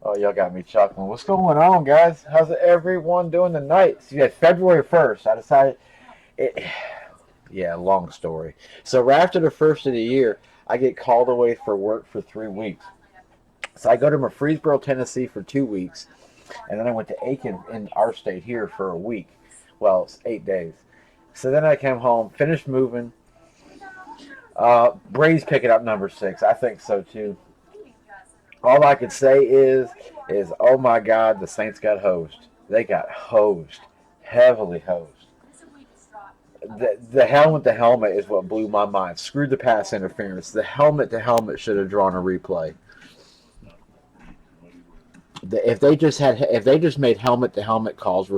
Oh, y'all got me chuckling. What's going on, guys? How's everyone doing tonight? So, yeah, February 1st, I decided it. Yeah, long story. So, right after the first of the year, I get called away for work for 3 weeks. So, I go to Murfreesboro, Tennessee for 2 weeks, and then I went to Aiken in our state here for a week. Well, it's 8 days. So then I came home, finished moving. Brady's picking up number 6. I think so too. All I could say is oh my God, the Saints got hosed. They got hosed, heavily hosed. The helmet to helmet is what blew my mind. Screw the pass interference. The helmet to helmet should have drawn a replay. If they just made helmet to helmet calls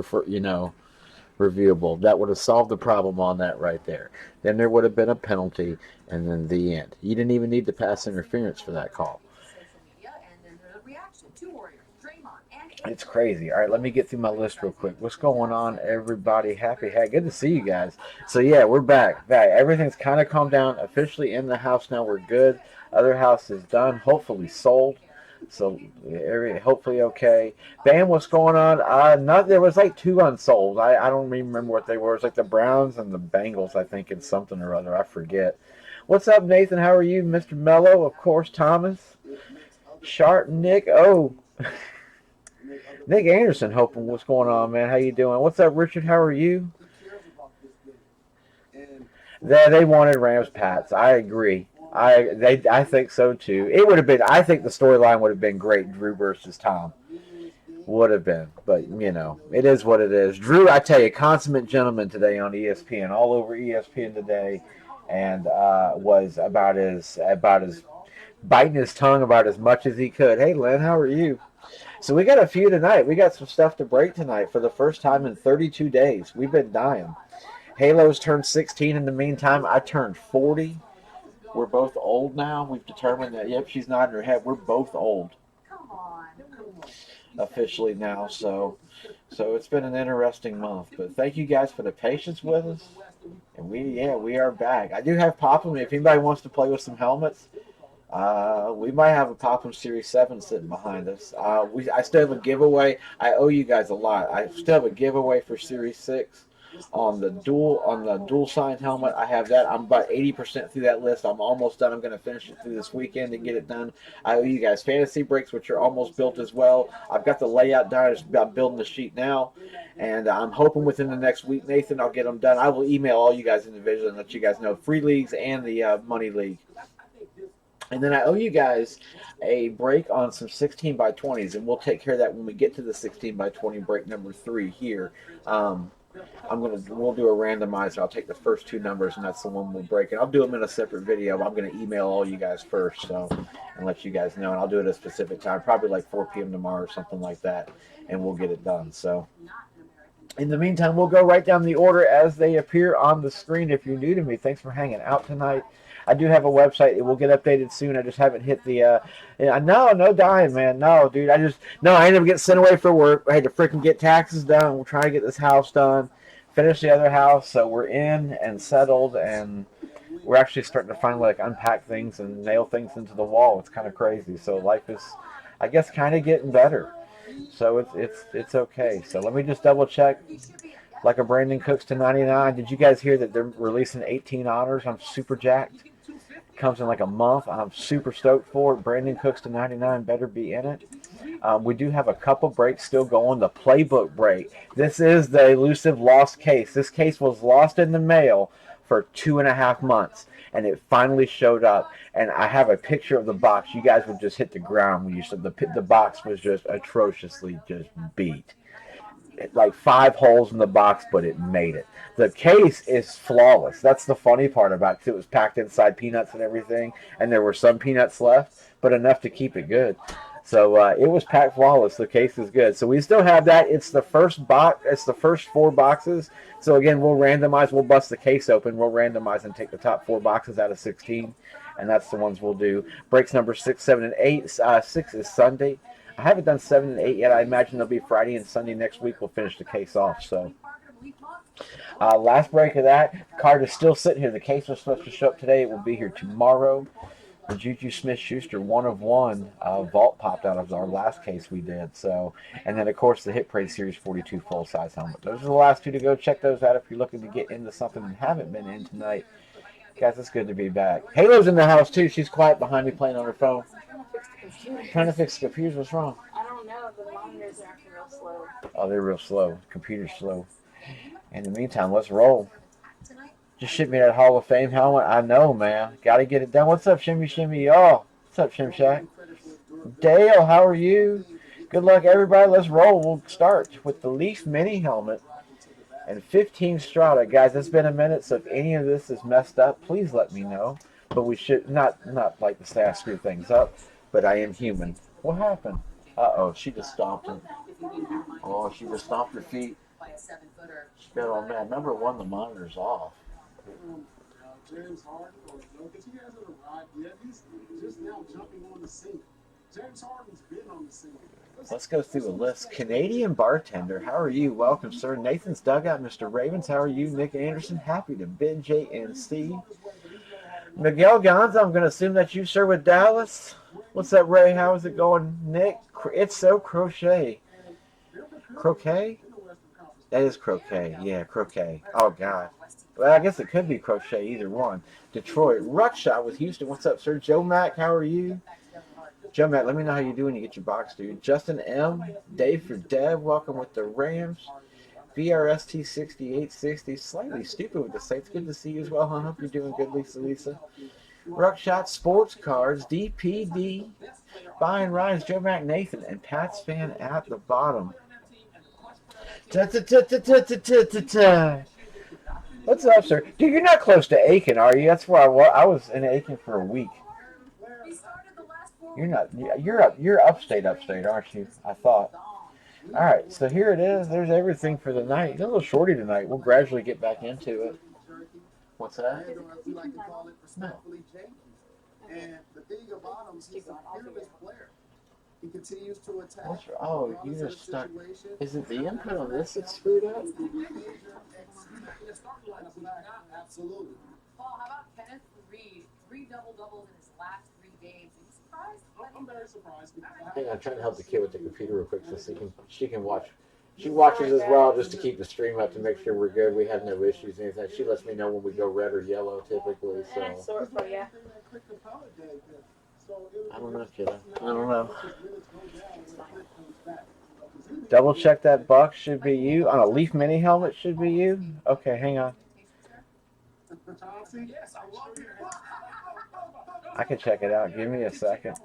reviewable, that would have solved the problem on that right there. Then there would have been a penalty, and then the end. You didn't even need the pass interference for that call. It's crazy. All right, let me get through my list real quick. What's going on, everybody? Happy, hey, good to see you guys. So yeah, we're back. Back. Everything's kind of calmed down. Officially in the house now. We're good. Other house is done. Hopefully sold. So hopefully okay. Bam, what's going on? Not there was like two unsold. I don't even remember what they were. It's like the Browns and the Bengals. I think it's something or other. I forget. What's up, Nathan? How are you, Mr. Mello? Of course, Thomas. Sharp, Nick. Oh. Nick Anderson, hoping what's going on, man? How you doing? What's up, Richard? How are you? They wanted Rams Pats. I agree. I think so too. It would have been. I think the storyline would have been great. Drew versus Tom would have been, but it is what it is. Drew, I tell you, consummate gentleman today on ESPN, all over ESPN today, and was about as biting his tongue about as much as he could. Hey, Len, how are you? So we got a few tonight. We got some stuff to break tonight for the first time in 32 days. We've been dying. Halo's turned 16 in the meantime. I turned 40. We're both old now. We've determined that, yep, she's nodding her head. We're both old officially now. So it's been an interesting month. But thank you guys for the patience with us. And we are back. I do have Popham. If anybody wants to play with some helmets, we might have a Popham Series 7 sitting behind us. I still have a giveaway. I owe you guys a lot. I still have a giveaway for Series 6 on the dual signed helmet. I have that. I'm about 80% through that list. I'm almost done. I'm going to finish it through this weekend and get it done. I owe you guys fantasy breaks, which are almost built as well. I've got the layout done. I'm building the sheet now, and I'm hoping within the next week, Nathan, I'll get them done. I will email all you guys individually and let you guys know free leagues and the money league. And then I owe you guys a break on some 16 by 20s, and we'll take care of that when we get to the 16 by 20 break number 3 here. We'll do a randomizer. I'll take the first two numbers, and that's the one we'll break. And I'll do them in a separate video. I'm going to email all you guys first, and let you guys know. And I'll do it at a specific time, probably like 4 p.m. tomorrow or something like that, and we'll get it done. So in the meantime, we'll go right down the order as they appear on the screen. If you're new to me, thanks for hanging out tonight. I do have a website. It will get updated soon. I just haven't hit the. No dying, man. No, dude. I ended up getting sent away for work. I had to freaking get taxes done. We're trying to get this house done, finish the other house. So we're in and settled, and we're actually starting to finally unpack things and nail things into the wall. It's kind of crazy. So life is, I guess, kind of getting better. So it's okay. So let me just double check. Like a Brandon Cooks to 99. Did you guys hear that they're releasing 18 honors? I'm super jacked. Comes in like a month. I'm super stoked for it. Brandon Cooks to 99 better be in it. We do have a couple breaks still going. The playbook break. This is the elusive lost case. This case was lost in the mail for 2.5 months, and it finally showed up. And I have a picture of the box. You guys would just hit the ground when you said the box was just atrociously just beat. Like 5 holes in the box, but it made it. The case is flawless. That's the funny part about it. It was packed inside peanuts and everything, and there were some peanuts left, but enough to keep it good. So it was packed flawless. The case is good. So we still have that. It's the first box. It's the first 4 boxes. So again, we'll randomize. We'll bust the case open. We'll randomize and take the top 4 boxes out of 16, and that's the ones we'll do. Breaks number 6, 7, and 8. 6 is Sunday. I haven't done 7 and 8 yet. I imagine they'll be Friday and Sunday next week. We'll finish the case off. So last break of that. Card is still sitting here. The case was supposed to show up today. It will be here tomorrow. The Juju Smith-Schuster 1 of 1 vault popped out of our last case we did. So, and then of course the Hit Parade Series 42 full size helmet. Those are the last two to go. Check those out if you're looking to get into something and haven't been in tonight. Guys, it's good to be back. Halo's in the house too. She's quiet behind me playing on her phone. Trying to fix the computers. What's wrong? I don't know. The monitors are acting real slow. Oh, they're real slow. Computer's slow. In the meantime, let's roll. Just ship me that Hall of Fame helmet. I know, man. Got to get it done. What's up, Shimmy Shimmy? Y'all? What's up, Shim Shack? Dale, how are you? Good luck, everybody. Let's roll. We'll start with the Leaf Mini helmet and 15 Strata. Guys, it's been a minute, so if any of this is messed up, please let me know. But we should not like to say I screw things up, but I am human. What happened? Uh-oh, she just stomped it. Oh, she just stomped her feet. She got all mad. Number one, the monitor's off. James Harden, because he hasn't arrived yet. He's just now jumping on the scene. James Harden's been on the scene. Let's go through the list. Canadian Bartender, how are you? Welcome, sir. Nathan's Dugout, Mr. Ravens, how are you? Nick Anderson, happy to bid JNC. Miguel Gonza, I'm going to assume that you, sir, with Dallas. What's up, Ray? How is it going, Nick? It's so crochet. Croquet? That is croquet. Yeah, croquet. Oh, God. Well, I guess it could be crochet, either one. Detroit. Ruckshot with Houston. What's up, sir? Joe Mack, how are you? Joe Mack, let me know how you do when you get your box, dude. Justin M. Dave for Dev. Welcome with the Rams. VRST 6860. Slightly stupid with the Saints. Good to see you as well, huh? Hope you're doing good, Lisa. Ruckshot Sports Cards. DPD. Brian Ryan's Joe Mack Nathan. And Pat's fan at the bottom. What's up, sir? Dude, you're not close to Aiken, are you? That's where I was in Aiken for a week. You're not. You're upstate, aren't you? I thought. All right, so here it is. There's everything for the night. It's a little shorty tonight. We'll gradually get back into it. What's that? No. And the thing about him, he's a fearless player. He continues to attack. Oh, you just stuck. Is it the input on this that's screwed up? Absolutely. Paul, how about Kenneth Reed? 3 double-doubles in his last 3 games. Are you surprised? I'm very surprised. Hang on, I'm trying to help the kid with the computer real quick so she can watch. She watches as well just to keep the stream up to make sure we're good. We have no issues or anything. She lets me know when we go red or yellow typically. So. And I sort for you. I don't know, kiddo. I don't know. Double check that box should be you. On a Leaf Mini helmet should be you. Okay, hang on. I can check it out. Give me a second.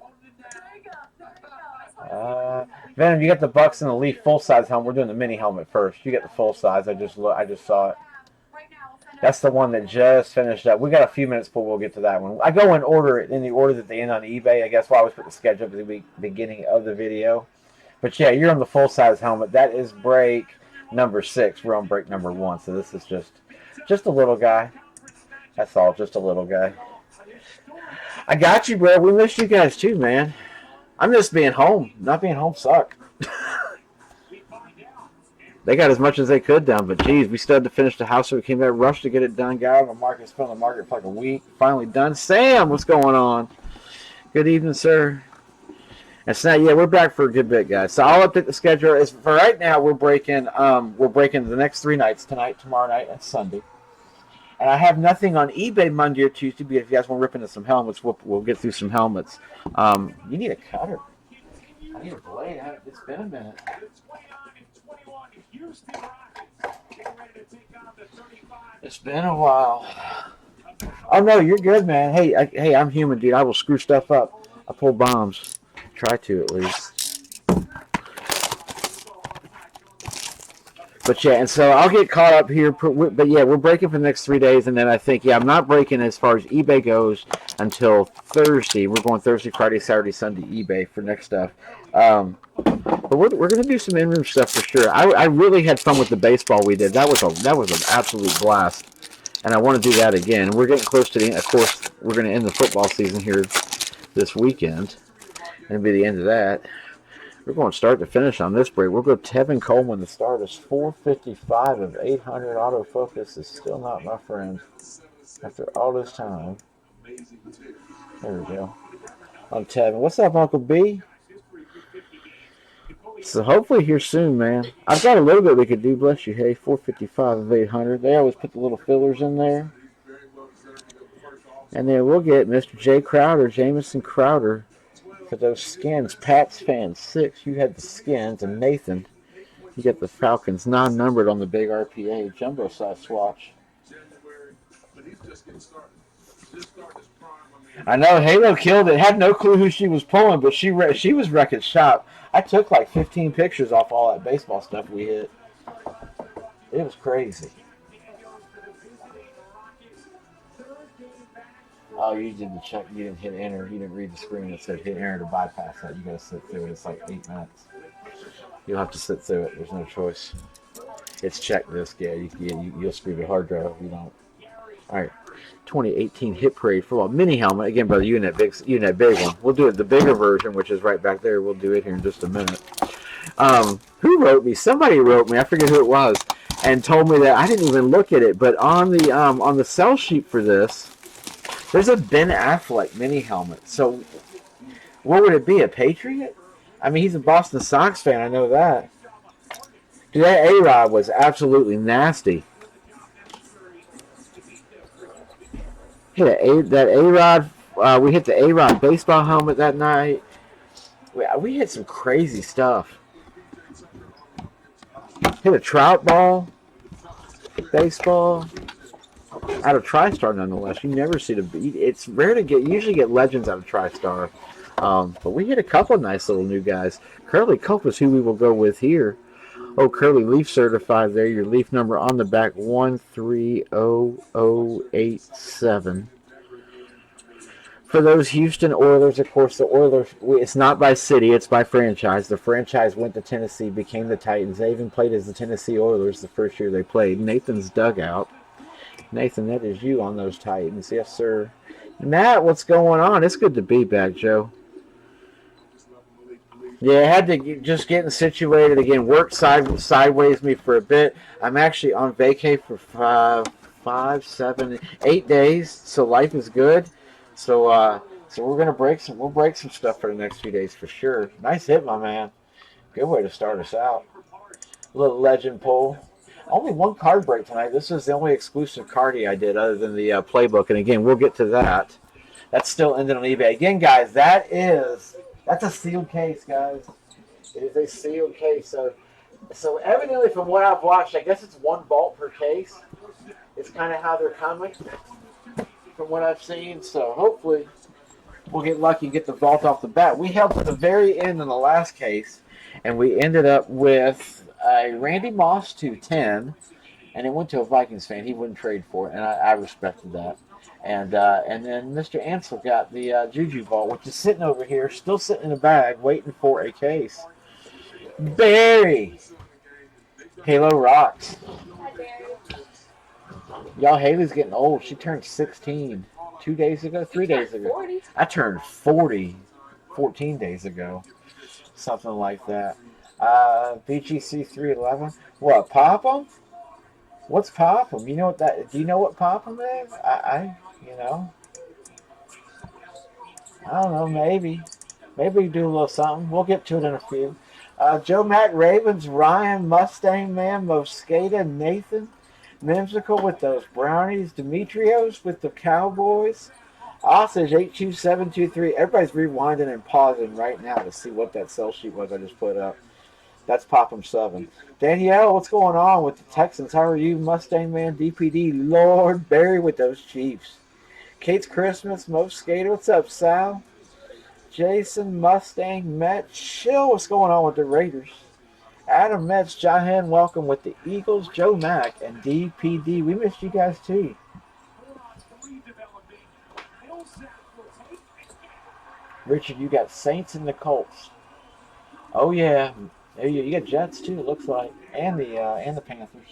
Venom, you got the Bucks and the Leaf full size helmet. We're doing the mini helmet first. You get the full size. I just saw it. That's the one that just finished up. We got a few minutes before we'll get to that one. I go and order it in the order that they end on eBay. I guess why I always put the schedule at the beginning of the video. But yeah, you're on the full size helmet. That is break number 6. We're on break number 1. So this is just a little guy. That's all, just a little guy. I got you, bro. We missed you guys too, man. I'm just being home. Not being home sucked. They got as much as they could done, but geez, we still had to finish the house, so we came back, rushed to get it done. Got out on the market, it's been on the market for like a week. Finally done. Sam, what's going on? Good evening, sir. And so, yeah, we're back for a good bit, guys. So I'll update the schedule. As for right now, we're breaking the next 3 nights, tonight, tomorrow night, and Sunday. And I have nothing on eBay Monday or Tuesday, but if you guys want to rip into some helmets, we'll get through some helmets. You need a cutter. I need a blade. It's been a minute. It's been a while. Oh no, you're good, man. Hey, I'm human, dude. I will screw stuff up. I pull bombs. Try to at least. But yeah, and so I'll get caught up here. But yeah, we're breaking for the next 3 days, and then I think I'm not breaking as far as eBay goes until Thursday. We're going Thursday, Friday, Saturday, Sunday eBay for next stuff. But we're going to do some in-room stuff for sure. I really had fun with the baseball we did. That was an absolute blast, and I want to do that again. We're getting close to the end. Of course, we're going to end the football season here this weekend, and it'll be the end of that. We're going start to finish on this break. We'll go Tevin Coleman. The start is 455 of 800. Autofocus is still not my friend after all this time. There we go. On Tevin. What's up, Uncle B? So hopefully here soon, man. I've got a little bit we could do. Bless you. Hey, 455 of 800. They always put the little fillers in there. And then we'll get Mr. J. Crowder, Jamison Crowder, for those skins. Pat's fan 6. You had the skins. And Nathan, you get the Falcons non-numbered on the big RPA jumbo size swatch. I know Halo killed it. Had no clue who she was pulling, but she was wrecking shop. I took like 15 pictures off all that baseball stuff we hit. It was crazy. Oh, you didn't check. You didn't hit enter. You didn't read the screen that said hit enter to bypass that. You got to sit through it. It's like 8 minutes. You'll have to sit through it. There's no choice. It's check disc. Yeah, you'll screw the hard drive if you don't. All right. 2018 Hit Parade football mini helmet. Again, brother, you in that big one. We'll do it the bigger version, which is right back there. We'll do it here in just a minute. Who wrote me? Somebody wrote me. I forget who it was, and told me that I didn't even look at it. But on the sell sheet for this, there's a Ben Affleck mini helmet. So what would it be? A Patriot? I mean, he's a Boston Sox fan. I know that. Dude, that A-Rod was absolutely nasty. Hit that A-Rod. We hit the A-Rod baseball helmet that night. We hit some crazy stuff. Hit a trout ball. Baseball. Out of TriStar, nonetheless. You never see it's rare to get. You usually get legends out of TriStar. But we hit a couple of nice little new guys. Curly Culp is who we will go with here. Oh, Curly Leaf certified there. Your Leaf number on the back, 130087. For those Houston Oilers, of course, the Oilers, it's not by city, it's by franchise. The franchise went to Tennessee, became the Titans. They even played as the Tennessee Oilers the first year they played. Nathan's dugout. Nathan, that is you on those Titans. Yes, sir. Matt, what's going on? It's good to be back, Joe. Yeah, I had to just getting situated again. Work sideways me for a bit. I'm actually on vacay for 5, 7, 8 days, so life is good. So we're gonna break some stuff for the next few days for sure. Nice hit, my man. Good way to start us out. A little legend pull. Only one card break tonight. This is the only exclusive cardie I did other than the playbook. And again, we'll get to that. That's still ended on eBay. Again, guys, that's a sealed case, guys. It is a sealed case. So evidently from what I've watched, I guess it's one vault per case. It's kind of how they're coming from what I've seen. So hopefully we'll get lucky and get the vault off the bat. We held to the very end in the last case, and we ended up with a Randy Moss 210, and it went to a Vikings fan. He wouldn't trade for it, and I respected that. And then Mr. Ansel got the Juju vault, which is sitting over here, still sitting in a bag, waiting for a case. Barry! Halo rocks. Y'all, Haley's getting old. She turned 16 3 days ago. I turned 40 14 days ago. Something like that. BGC 311. What, Popham? What's Popham? You know what that? Do you know what Popham is? I don't know. Maybe we do a little something. We'll get to it in a few. Joe Mac Ravens, Ryan Mustang Man, Mosqueda, Nathan, Memsicle with those brownies, Demetrios with the Cowboys, Osage 82723. Everybody's rewinding and pausing right now to see what that sell sheet was I just put up. That's Popham 7. Danielle, what's going on with the Texans? How are you, Mustang Man, DPD, Lord Barry with those Chiefs? Kate's Christmas, Mo Skater, what's up, Sal? Jason, Mustang, Matt, Chill, what's going on with the Raiders? Adam Metz, Jahan, welcome with the Eagles, Joe Mack, and DPD. We missed you guys too. Richard, you got Saints and the Colts. Oh yeah. You got Jets too, it looks like, and the Panthers,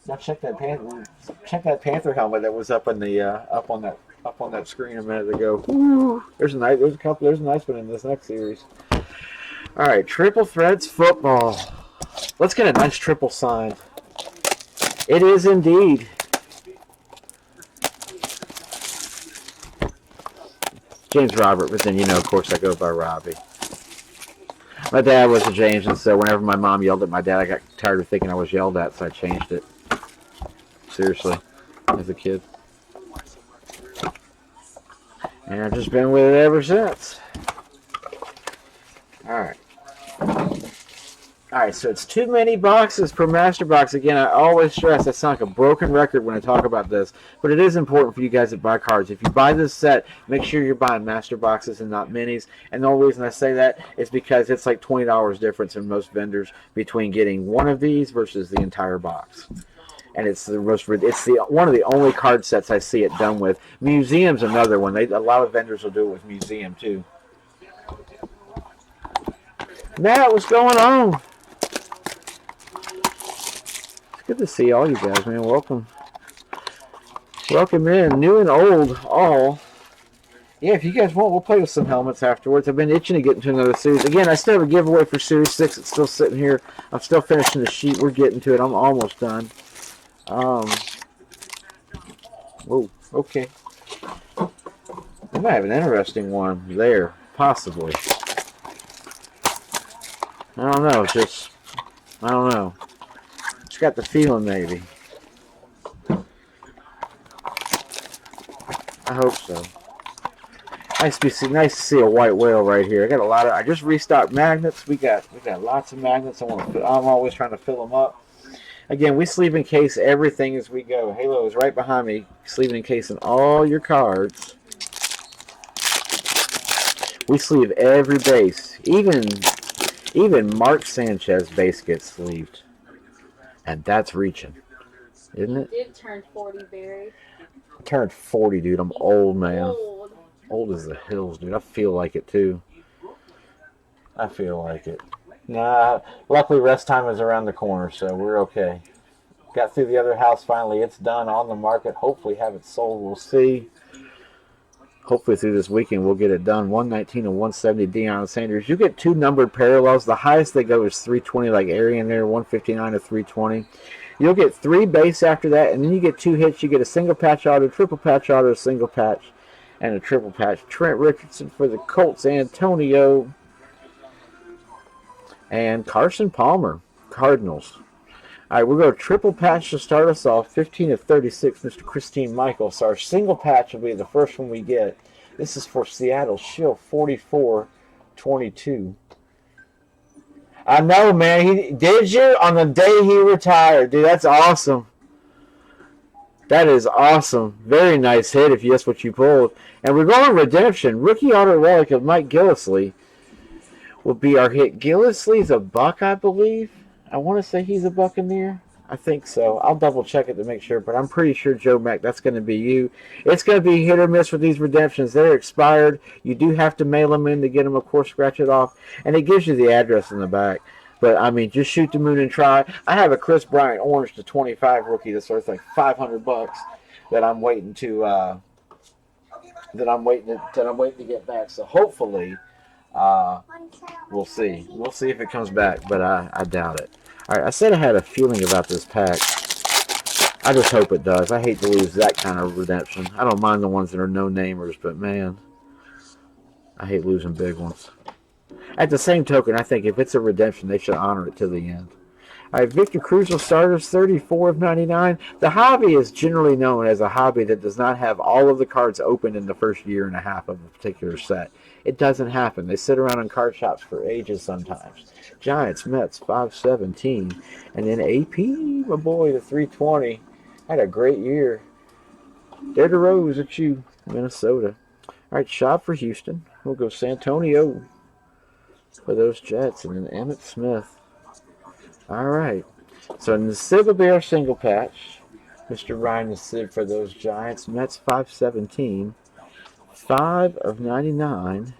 Now check that Panther helmet that was up on the up on that screen a minute ago. Woo! There's a nice one in this next series. All right, Triple Threads football. Let's get a nice triple signed. It is indeed. James Robert, but then, of course, I go by Robbie. My dad was a James, and so whenever my mom yelled at my dad, I got tired of thinking I was yelled at, so I changed it. Seriously, as a kid. And I've just been with it ever since. Alright. Alright, so it's too many boxes per master box. Again, I always stress I sound like a broken record when I talk about this, but it is important for you guys that buy cards. If you buy this set, make sure you're buying master boxes and not minis. And the only reason I say that is because it's like $20 difference in most vendors between getting one of these versus the entire box. And it's one of the only card sets I see it done with. Museum's another one. A lot of vendors will do it with Museum too. Matt, what's going on? It's good to see all you guys, man. Welcome. Welcome in, new and old, all. Yeah, if you guys want, we'll play with some helmets afterwards. I've been itching to get into another series. Again, I still have a giveaway for Series 6. It's still sitting here. I'm still finishing the sheet. We're getting to it. I'm almost done. Whoa, okay. We might have an interesting one there, possibly. I don't know, I don't know. Just got the feeling, maybe. I hope so. Nice to see a white whale right here. I got a lot of. I just restocked magnets. We got lots of magnets. I'm always trying to fill them up. Again, we sleeve encase everything as we go. Halo is right behind me, sleeve encasing all your cards. We sleeve every base, even Mark Sanchez base gets sleeved, and that's reaching, isn't it? You did turn 40, Barry. Turned 40, dude. I'm old, man. Old as the hills, dude. I feel like it too. I feel like it. Nah, luckily rest time is around the corner, so we're okay. Got through the other house finally. It's done, on the market. Hopefully have it sold. We'll see. Hopefully through this weekend we'll get it done. 119 and 170 Deion Sanders. You get two numbered parallels. The highest they go is 320, like Arian there, 159 to 320. You'll get 3 base after that, and then you get 2 hits. You get a single patch auto, triple patch auto, a single patch, and a triple patch. Trent Richardson for the Colts, Antonio. And Carson Palmer, Cardinals. All right, we'll go triple patch to start us off. 15 of 36, Mr. Christine Michael. So our single patch will be the first one we get. This is for Seattle Shield 44-22. I know, man. Did you? On the day he retired. Dude, that's awesome. That is awesome. Very nice hit if that's what you pulled. And we're going redemption. Rookie auto relic of Mike Gillislee will be our hit. Gillisley's a Buck, I believe. I want to say he's a Buccaneer. I think so. I'll double check it to make sure, but I'm pretty sure, Joe Mack, that's going to be you. It's going to be hit or miss with these redemptions. They're expired. You do have to mail them in to get them, of course, scratch it off. And it gives you the address in the back. But, I mean, just shoot the moon and try. I have a Chris Bryant orange to 25 rookie that's worth like $500 that I'm waiting to get back. So hopefully we'll see. We'll see if it comes back, but I doubt it. All right, I said I had a feeling about this pack. I just hope it does. I hate to lose that kind of redemption. I don't mind the ones that are no-namers, but, man, I hate losing big ones. At the same token, I think if it's a redemption, they should honor it to the end. All right, Victor Cruz will start us 34 of 99. The hobby is generally known as a hobby that does not have all of the cards opened in the first year and a half of a particular set. It doesn't happen. They sit around in card shops for ages sometimes. Giants, Mets, 517. And then AP, my boy, the 320. Had a great year. There the Rose at you, Minnesota. All right, shop for Houston. We'll go Santonio for those Jets. And then Emmitt Smith. All right. So in the Civ will be our single patch. Mr. Ryan the Civ for those Giants. Mets 517. 5 of 99.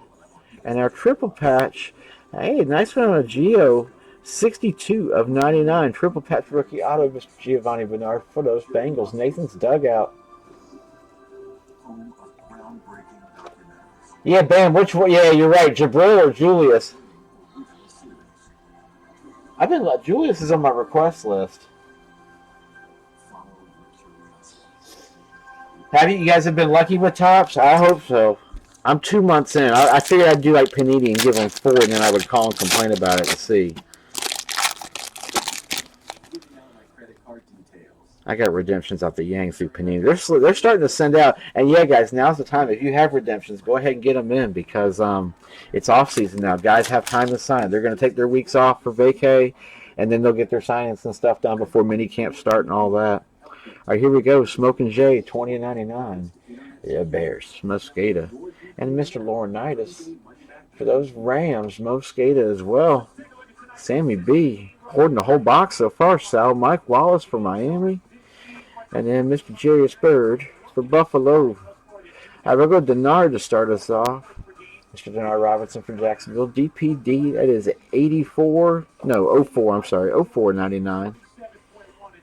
And our triple patch, hey, nice one on a Geo. 62 of 99. Triple patch rookie auto, Mr. Giovanni Bernard for those Bengals. Nathan's dugout. Yeah, Bam, which one? Yeah, you're right. Jabril or Julius? Julius is on my request list. Have you guys have been lucky with tops? I hope so. I'm 2 months in. I figured I'd do like Panini and give them 4, and then I would call and complain about it and see. I got redemptions out the Yang through Panini. They're starting to send out, and yeah, guys, now's the time. If you have redemptions, go ahead and get them in because it's off season now. Guys have time to sign. They're going to take their weeks off for vacay, and then they'll get their signings and stuff done before mini camps start and all that. All right, here we go. Smoking Jay, $20.99. Yeah, Bears, Mosqueda, and Mr. Laurinaitis for those Rams. Mosqueda as well. Sammy B hoarding the whole box so far. Sal, Mike Wallace for Miami. And then Mr. Jarius Bird for Buffalo. I'll go Denard to start us off. Mr. Denard Robinson for Jacksonville. DPD, that is 04, I'm sorry, 04.99.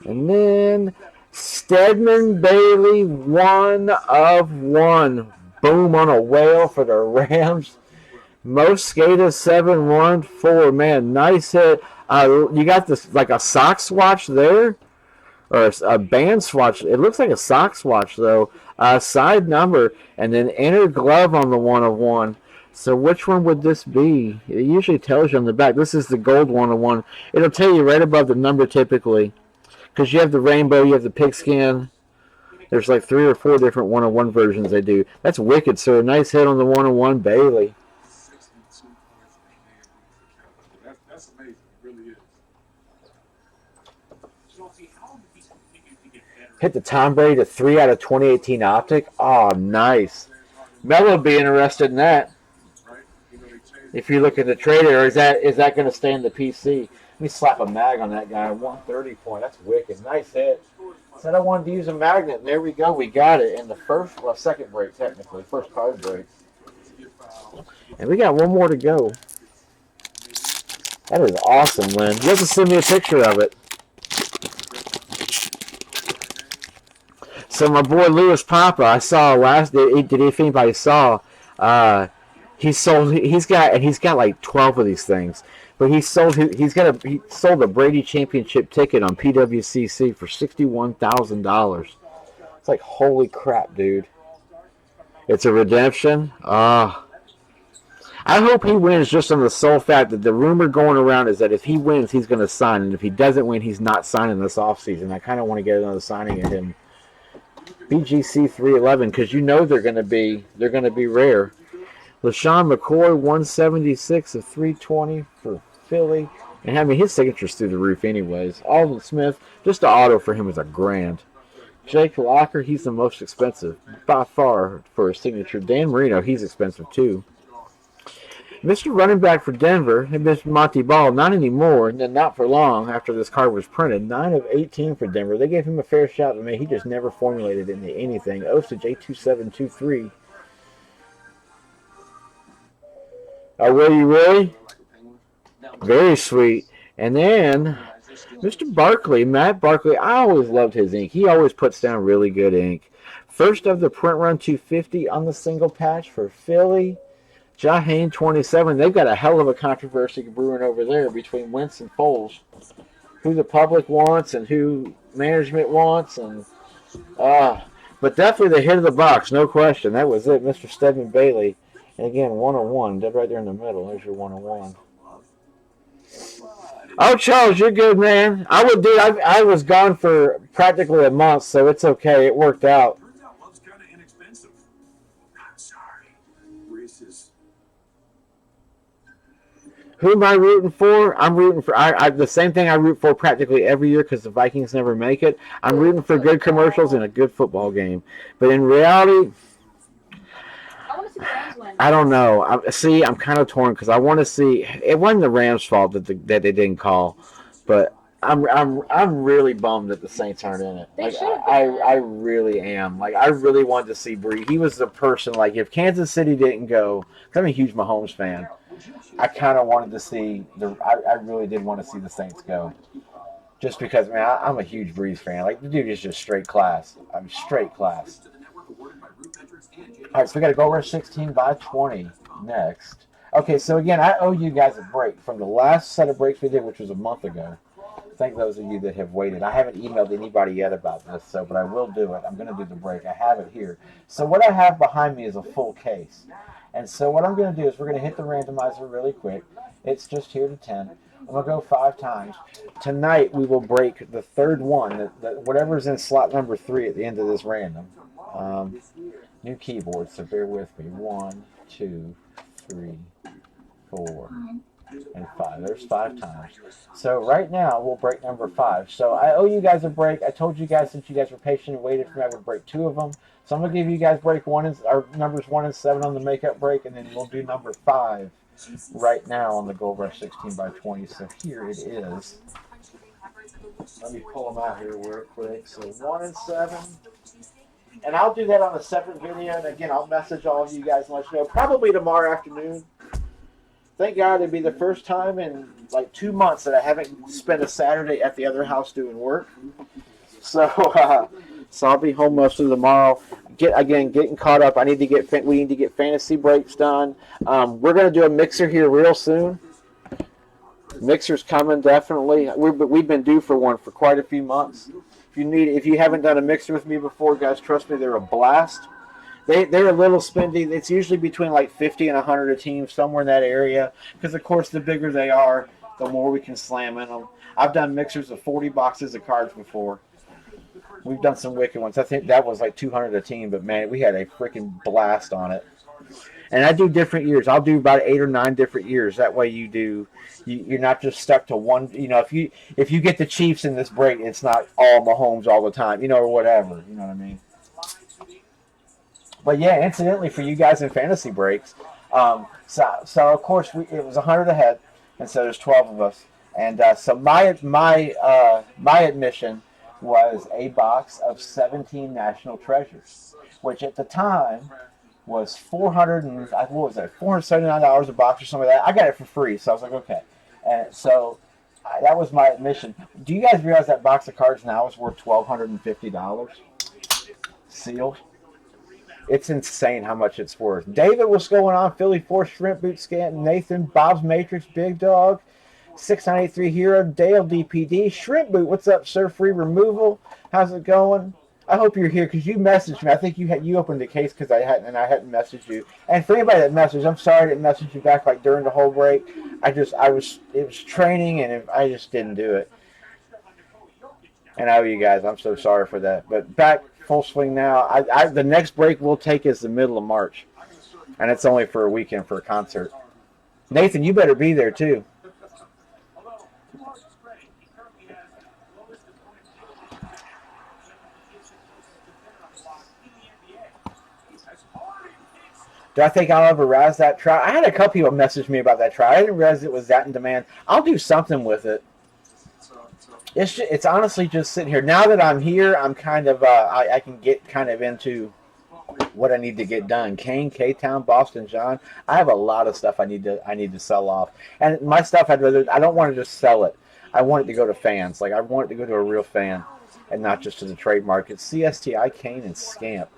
And then Stedman Bailey, 1 of 1. Boom on a whale for the Rams. Mosqueda 714. Man, nice hit. You got this like a sock swatch there, or a band swatch. It looks like a sock swatch though. Side number, and then inner glove on the 1 of 1. So which one would this be? It usually tells you on the back. This is the gold 1 of 1. It'll tell you right above the number typically, because you have the rainbow, you have the pigskin. There's like 3 or 4 different 1 of 1 versions they do. That's wicked, sir. Nice hit on the 1 of 1, Bailey. That's amazing. It really is. Hit the Tom Brady to 3 out of 2018 optic. Oh, nice. Melo would be interested in that. If you look at the trader, or is that going to stay in the PC? Let me slap a mag on that guy. 130 point. That's wicked. Nice hit. Said I wanted to use a magnet. And there we go. We got it in the second break, technically. First card break. And we got one more to go. That is awesome, Lynn. You have to send me a picture of it. So my boy Louis Papa, I saw if anybody saw, he sold like 12 of these things. But he sold a Brady championship ticket on PWCC for $61,000. It's like, holy crap, dude. It's a redemption. I hope he wins just on the sole fact that the rumor going around is that if he wins, he's going to sign, and if he doesn't win, he's not signing this offseason. I kind of want to get another signing of him. BGC 311, because they're going to be rare. LaShawn McCoy 176 of 320 for Philly, and I mean his signature's through the roof anyways. Alden Smith, just an auto for him is $1,000. Jake Locker, he's the most expensive by far for his signature. Dan Marino, he's expensive too. Mr. Running Back for Denver, Mr. Monty Ball, not anymore, and not for long after this card was printed. 9 of 18 for Denver. They gave him a fair shot, but man, he just never formulated into anything. Osage 82723. Oh, will you really? Very sweet. And then Mr. Barkley, Matt Barkley, I always loved his ink. He always puts down really good ink. First of the print run 250 on the single patch for Philly. Jaheim 27. They've got a hell of a controversy brewing over there between Wentz and Foles. Who the public wants and who management wants. But definitely the hit of the box, no question. That was it, Mr. Stedman Bailey. And again, 101, dead right there in the middle. There's your 101. Oh, Charles, you're good, man. I was gone for practically a month, so it's okay. It worked out. Turns out love's kind of inexpensive. I'm sorry. Racist. Who am I rooting for? I'm rooting for the same thing I root for practically every year because the Vikings never make it. I'm rooting for good commercials and a good football game. But in reality, I don't know. I'm kind of torn because I want to see. It wasn't the Rams' fault that they didn't call, but I'm really bummed that the Saints aren't in it. Like I really am. Like I really wanted to see Bree. He was the person. Like if Kansas City didn't go, I'm a huge Mahomes fan. I kind of wanted to see I really did want to see the Saints go, just because man, I'm a huge Breeze fan. Like the dude is just straight class. I'm straight class. All right, so we got to go over 16 by 20 next. Okay, so again, I owe you guys a break from the last set of breaks we did, which was a month ago. Thank those of you that have waited. I haven't emailed anybody yet about this, but I will do it. I'm going to do the break. I have it here. So what I have behind me is a full case. And so what I'm going to do is we're going to hit the randomizer really quick. It's just here to 10. I'm going to go 5 times. Tonight we will break the third one, whatever's in slot number 3 at the end of this random. New keyboard, so bear with me. 1, 2, 3, 4, and 5. There's 5 times. So right now we'll break number 5. So I owe you guys a break. I told you guys, since you guys were patient and waited for me, I would break 2 of them. So I'm gonna give you guys break 1 or numbers 1 and 7 on the makeup break, and then we'll do number 5 right now on the Gold Rush 16 by 20. So here it is. Let me pull them out here real quick. So 1 and 7. And I'll do that on a separate video. And again, I'll message all of you guys and let you know. Probably tomorrow afternoon. Thank God it'd be the first time in like 2 months that I haven't spent a Saturday at the other house doing work. So I'll be home most of tomorrow. Getting caught up. We need to get fantasy breaks done. We're gonna do a mixer here real soon. Mixer's coming definitely. We've been due for one for quite a few months. If you haven't done a mixer with me before, guys, trust me, they're a blast. They're a little spendy. It's usually between like 50 and 100 a team, somewhere in that area. Because, of course, the bigger they are, the more we can slam in them. I've done mixers of 40 boxes of cards before. We've done some wicked ones. I think that was like 200 a team, but, man, we had a freaking blast on it. And I do different years. I'll do about 8 or 9 different years. That way you're not just stuck to one. You know, if you get the Chiefs in this break, it's not all Mahomes all the time, or whatever. You know what I mean? But yeah, incidentally, for you guys in fantasy breaks, so of course it was 100 ahead, and so there's 12 of us, and so my admission was a box of 17 National Treasures, which at the time was $479 a box or something like that. I got it for free, so I was like, okay, and so that was my admission. Do you guys realize that box of cards now is worth $1,250 sealed? It's insane how much it's worth. David, what's going on? Philly 4 Shrimp Boot Scan. Nathan, Bob's Matrix, Big Dog, 6983 Hero, Dale DPD, Shrimp Boot. What's up, sir? Free removal. How's it going? I hope you're here because you messaged me. I think you opened the case because I hadn't messaged you. And for anybody that messaged, I'm sorry I didn't message you back like during the whole break. It was training and I just didn't do it. And I owe you guys. I'm so sorry for that. But back full swing now. The next break we'll take is the middle of March, and it's only for a weekend for a concert. Nathan, you better be there too. Do I think I'll ever razz that trout? I had a couple people message me about that trout. I didn't realize it was that in demand. I'll do something with it. It's honestly just sitting here. Now that I'm here, I'm kind of I can get kind of into what I need to get done. Kane, K-Town, Boston, John. I have a lot of stuff I need to sell off. And my stuff I don't want to just sell it. I want it to go to fans. Like I want it to go to a real fan and not just to the trade market. CSTI, Kane, and Scamp.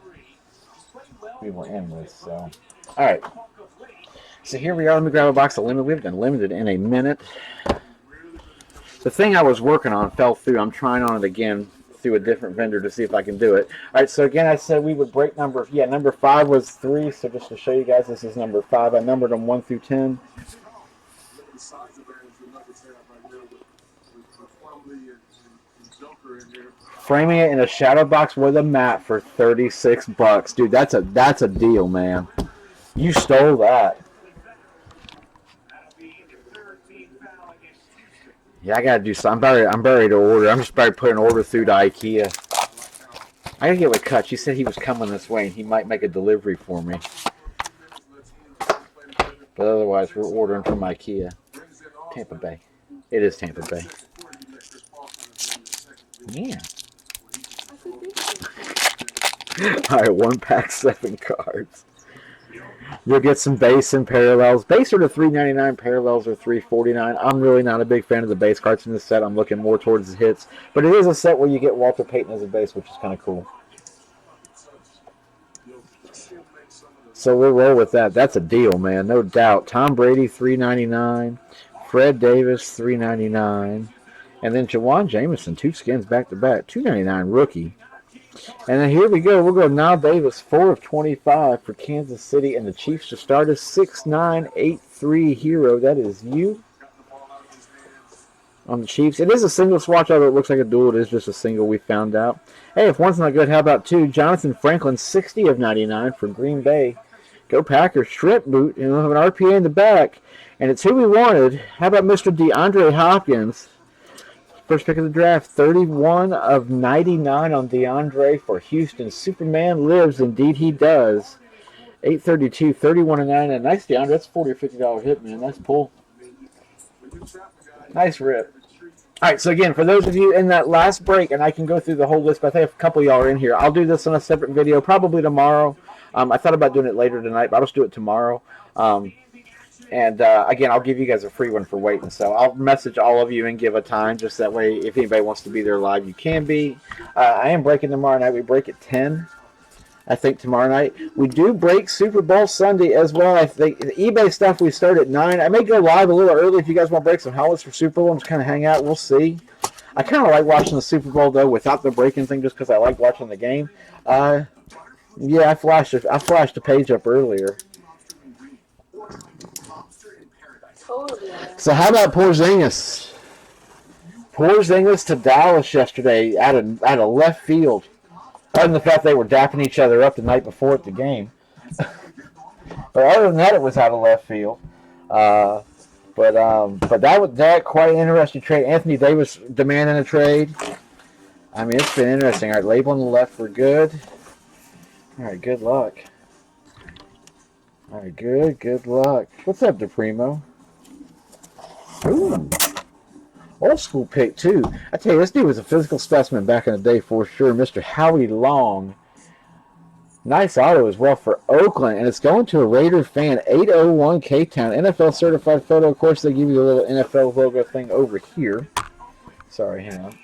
We will end with so. All right. So here we are. Let me grab a box of limited. We haven't done limited in a minute. The thing I was working on fell through. I'm trying on it again through a different vendor to see if I can do it. All right, so again, I said we would break number 5 was 3, so just to show you guys, this is number 5. I numbered them 1 through 10. Framing it in a shadow box with a mat for $36. Dude, that's a deal, man. You stole that. Yeah, I gotta do something. I'm buried to order. I'm just about to put an order through to IKEA. I gotta get with Cut. He said he was coming this way and he might make a delivery for me. But otherwise, we're ordering from IKEA. Tampa Bay. It is Tampa Bay. Yeah. All right, 1 pack, 7 cards. You'll get some base and parallels. Base are the $3.99, parallels are $3.49. I'm really not a big fan of the base cards in this set. I'm looking more towards the hits. But it is a set where you get Walter Payton as a base, which is kind of cool. So we'll roll with that. That's a deal, man, no doubt. Tom Brady, $3.99. Fred Davis, $3.99. And then Jawan Jameson, 2 skins back to back, $2.99 rookie. And then here we go. We'll go Nile Davis, 4 of 25 for Kansas City, and the Chiefs to start us 6983 hero. That is you on the Chiefs. It is a single swatch, although it looks like a dual. It is just a single, we found out. Hey, if one's not good, how about 2? Jonathan Franklin, 60 of 99 for Green Bay. Go Packers. Shrimp boot, and we'll have an RPA in the back. And it's who we wanted. How about Mr. DeAndre Hopkins? First pick of the draft, 31 of 99 on DeAndre for Houston. Superman lives, indeed he does. 832, 31 and 9. Nice DeAndre. That's a $40 or $50 hit, man. Nice pull. Nice rip. All right, so again, for those of you in that last break, and I can go through the whole list, but I think a couple of y'all are in here. I'll do this on a separate video, probably tomorrow. I thought about doing it later tonight, but I'll just do it tomorrow. Again, I'll give you guys a free one for waiting. So I'll message all of you and give a time, just that way if anybody wants to be there live, you can be. I am breaking tomorrow night. We break at 10, I think, tomorrow night. We do break Super Bowl Sunday as well. I think the eBay stuff we start at 9. I may go live a little early if you guys want to break some helmets for Super Bowl and just kind of hang out. We'll see. I kind of like watching the Super Bowl, though, without the breaking thing, just because I like watching the game. Yeah, I flashed the page up earlier. So how about Porzingis? Porzingis to Dallas yesterday out of left field. Other than the fact they were dapping each other up the night before at the game. But other than that, it was out of left field. But that was quite an interesting trade. Anthony Davis demanding a trade. I mean, it's been interesting. All right, label on the left for good. All right, good luck. All right, good luck. What's up, DePrimo? Ooh. Old school pick, too. I tell you, this dude was a physical specimen back in the day for sure. Mr. Howie Long. Nice auto as well for Oakland. And it's going to a Raider fan. 801 K-Town. NFL certified photo. Of course, they give you the little NFL logo thing over here. Sorry, hang on.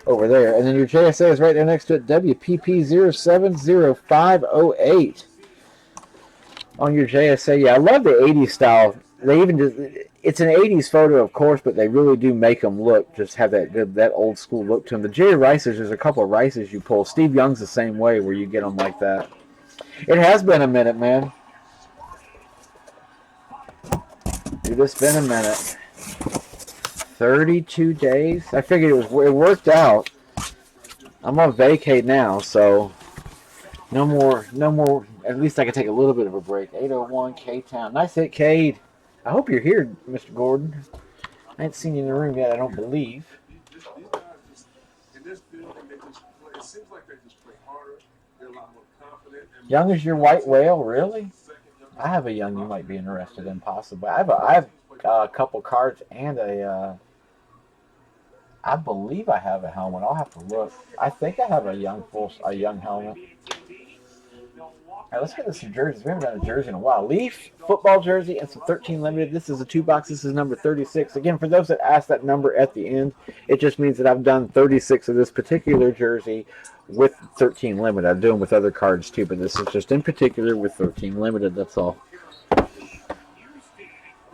Over there. And then your JSA is right there next to it. WPP070508. On your JSA. Yeah, I love the 80s style. They even just... It's an 80s photo, of course, but they really do make them just have that old school look to them. The Jerry Rices, there's a couple of Rices you pull. Steve Young's the same way, where you get them like that. It has been a minute, man. Dude, it's been a minute. 32 days. I figured it worked out. I'm on vacay now, so no more. At least I can take a little bit of a break. 801 K-Town. Nice hit, Cade. I hope you're here, Mr. Gordon. I ain't seen you in the room yet, I don't believe. These guys just, in this building, it seems like they just play harder. They're a lot more confident. Young as your white whale, really? I have a young you might be interested in, possibly. I have a couple cards and I believe I have a helmet. I'll have to look. I think I have a young helmet. All right, let's get into some jerseys. We haven't done a jersey in a while. Leaf football jersey and some 13 limited. This is a 2-box. This is number 36. Again, for those that ask that number at the end, it just means that I've done 36 of this particular jersey with 13 limited. I do them with other cards too, but this is just in particular with 13 limited. That's all.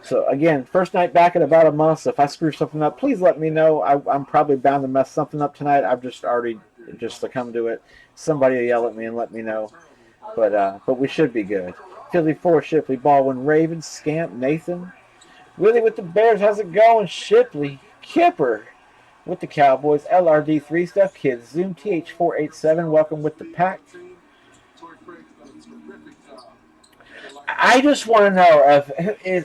So again, first night back in about a month. So if I screw something up, please let me know. I'm probably bound to mess something up tonight. I've just already succumbed to it. Somebody will yell at me and let me know. But we should be good. Philly 4, Shipley, Baldwin, Ravens, Scamp, Nathan. Willie with the Bears, how's it going? Shipley, Kipper with the Cowboys, LRD3 Stuff Kids, Zoom TH487, welcome with the pack. I just want to know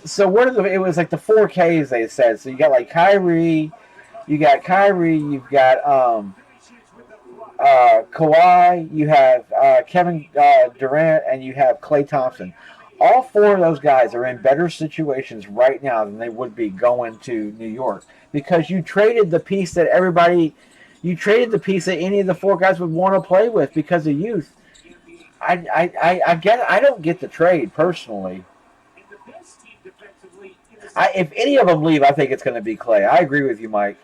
so what are it was like the 4Ks they said. So you got like Kyrie, you've got Kawhi, you have Kevin Durant, and you have Klay Thompson. All 4 of those guys are in better situations right now than they would be going to New York because you traded the piece that any of the 4 guys would want to play with because of youth. I don't get the trade personally. If any of them leave, I think it's going to be Klay. I agree with you, Mike.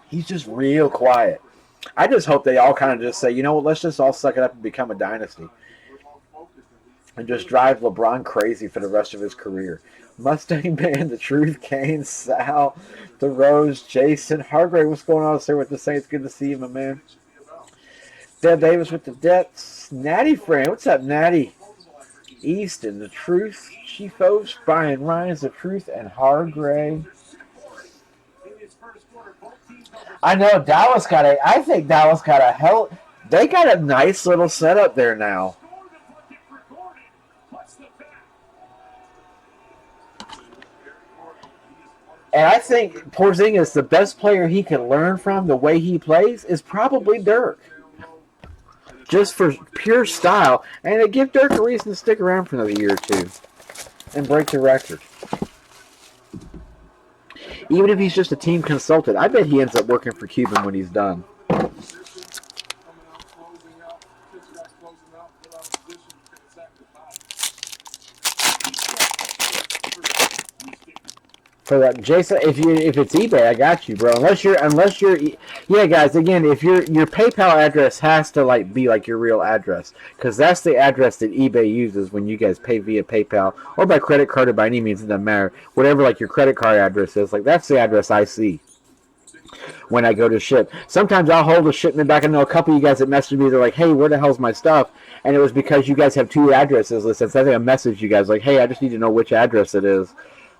He's just real quiet. I just hope they all kind of just say, you know what, let's just all suck it up and become a dynasty. and just drive LeBron crazy for the rest of his career. Mustang Man, The Truth, Kane, Sal, The Rose, Jason, Hargrave, what's going on, sir, with the Saints? Good to see you, my man. Deb Davis with the debts. Natty friend, what's up, Natty? Easton, The Truth, Chiefos, Brian Ryan's The Truth, and Hargrave. I know Dallas got a. I think Dallas got a hell. They got a nice little setup there now. And I think Porzingis, the best player he can learn from the way he plays, is probably Dirk. Just for pure style. And it give Dirk a reason to stick around for another year or two and break the record. Even if he's just a team consultant, I bet he ends up working for Cuban when he's done. For that, Jason, if it's eBay, I got you, bro. Unless you're, yeah, guys. Again, if your PayPal address has to be like your real address, because that's the address that eBay uses when you guys pay via PayPal or by credit card or by any means. It doesn't matter. Whatever like your credit card address is, like that's the address I see when I go to ship. Sometimes I'll hold a shipment back. I know a couple of you guys that messaged me. They're like, "Hey, where the hell's my stuff?" And it was because you guys have two addresses listed. So I think I messaged you guys like, "Hey, I just need to know which address it is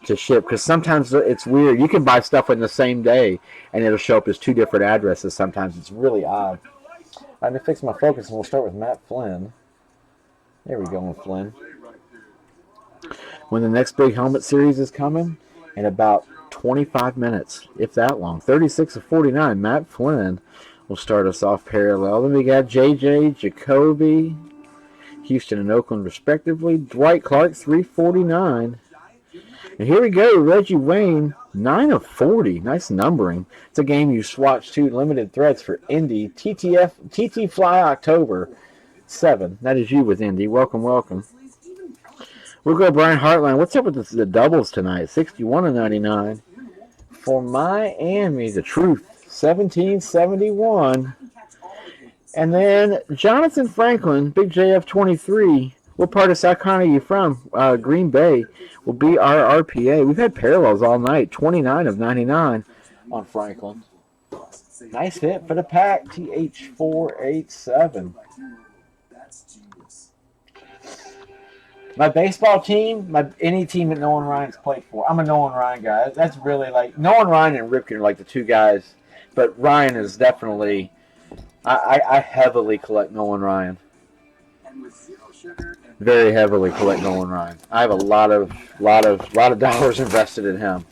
to ship," because sometimes it's weird. You can buy stuff in the same day and it'll show up as two different addresses. Sometimes it's really odd. I'm going to fix my focus and we'll start with Matt Flynn. There we go, Flynn. When the next big helmet series is coming in about 25 minutes, if that long. 36 of 49. Matt Flynn will start us off parallel. Then we got JJ, Jacoby, Houston and Oakland respectively. Dwight Clark, 349. And here we go, Reggie Wayne, 9 of 40. Nice numbering. It's a game you swatched to limited threats for Indy. TT Fly October 7. That is you with Indy. Welcome, welcome. We'll go Brian Hartline. What's up with the doubles tonight? 61 of 99. For Miami, The Truth, 1771. And then Jonathan Franklin, Big JF 23. What part of South Carolina are you from? Green Bay will be our RPA. We've had parallels all night. 29 of 99 on Franklin. Nice hit for the pack. TH487. My baseball team, any team that Nolan Ryan's played for. I'm a Nolan Ryan guy. That's really like Nolan Ryan and Ripken are like the two guys. But Ryan is definitely. I heavily collect Nolan Ryan. Very heavily collect Nolan Ryan. I have a lot of dollars invested in him.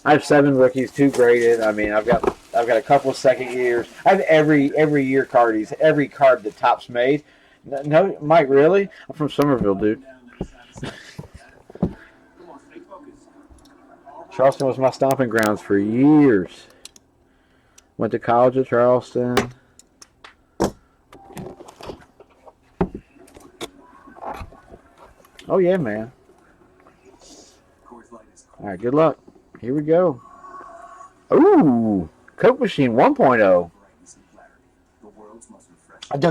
I have 7 rookies, 2 graded. I mean, I've got a couple of second years. I have every year cardies, every card that Topps made. No, Mike, really? I'm from Somerville, dude. Charleston was my stomping grounds for years. Went to college at Charleston. Oh, yeah, man. All right, good luck. Here we go. Ooh, Coke Machine 1.0.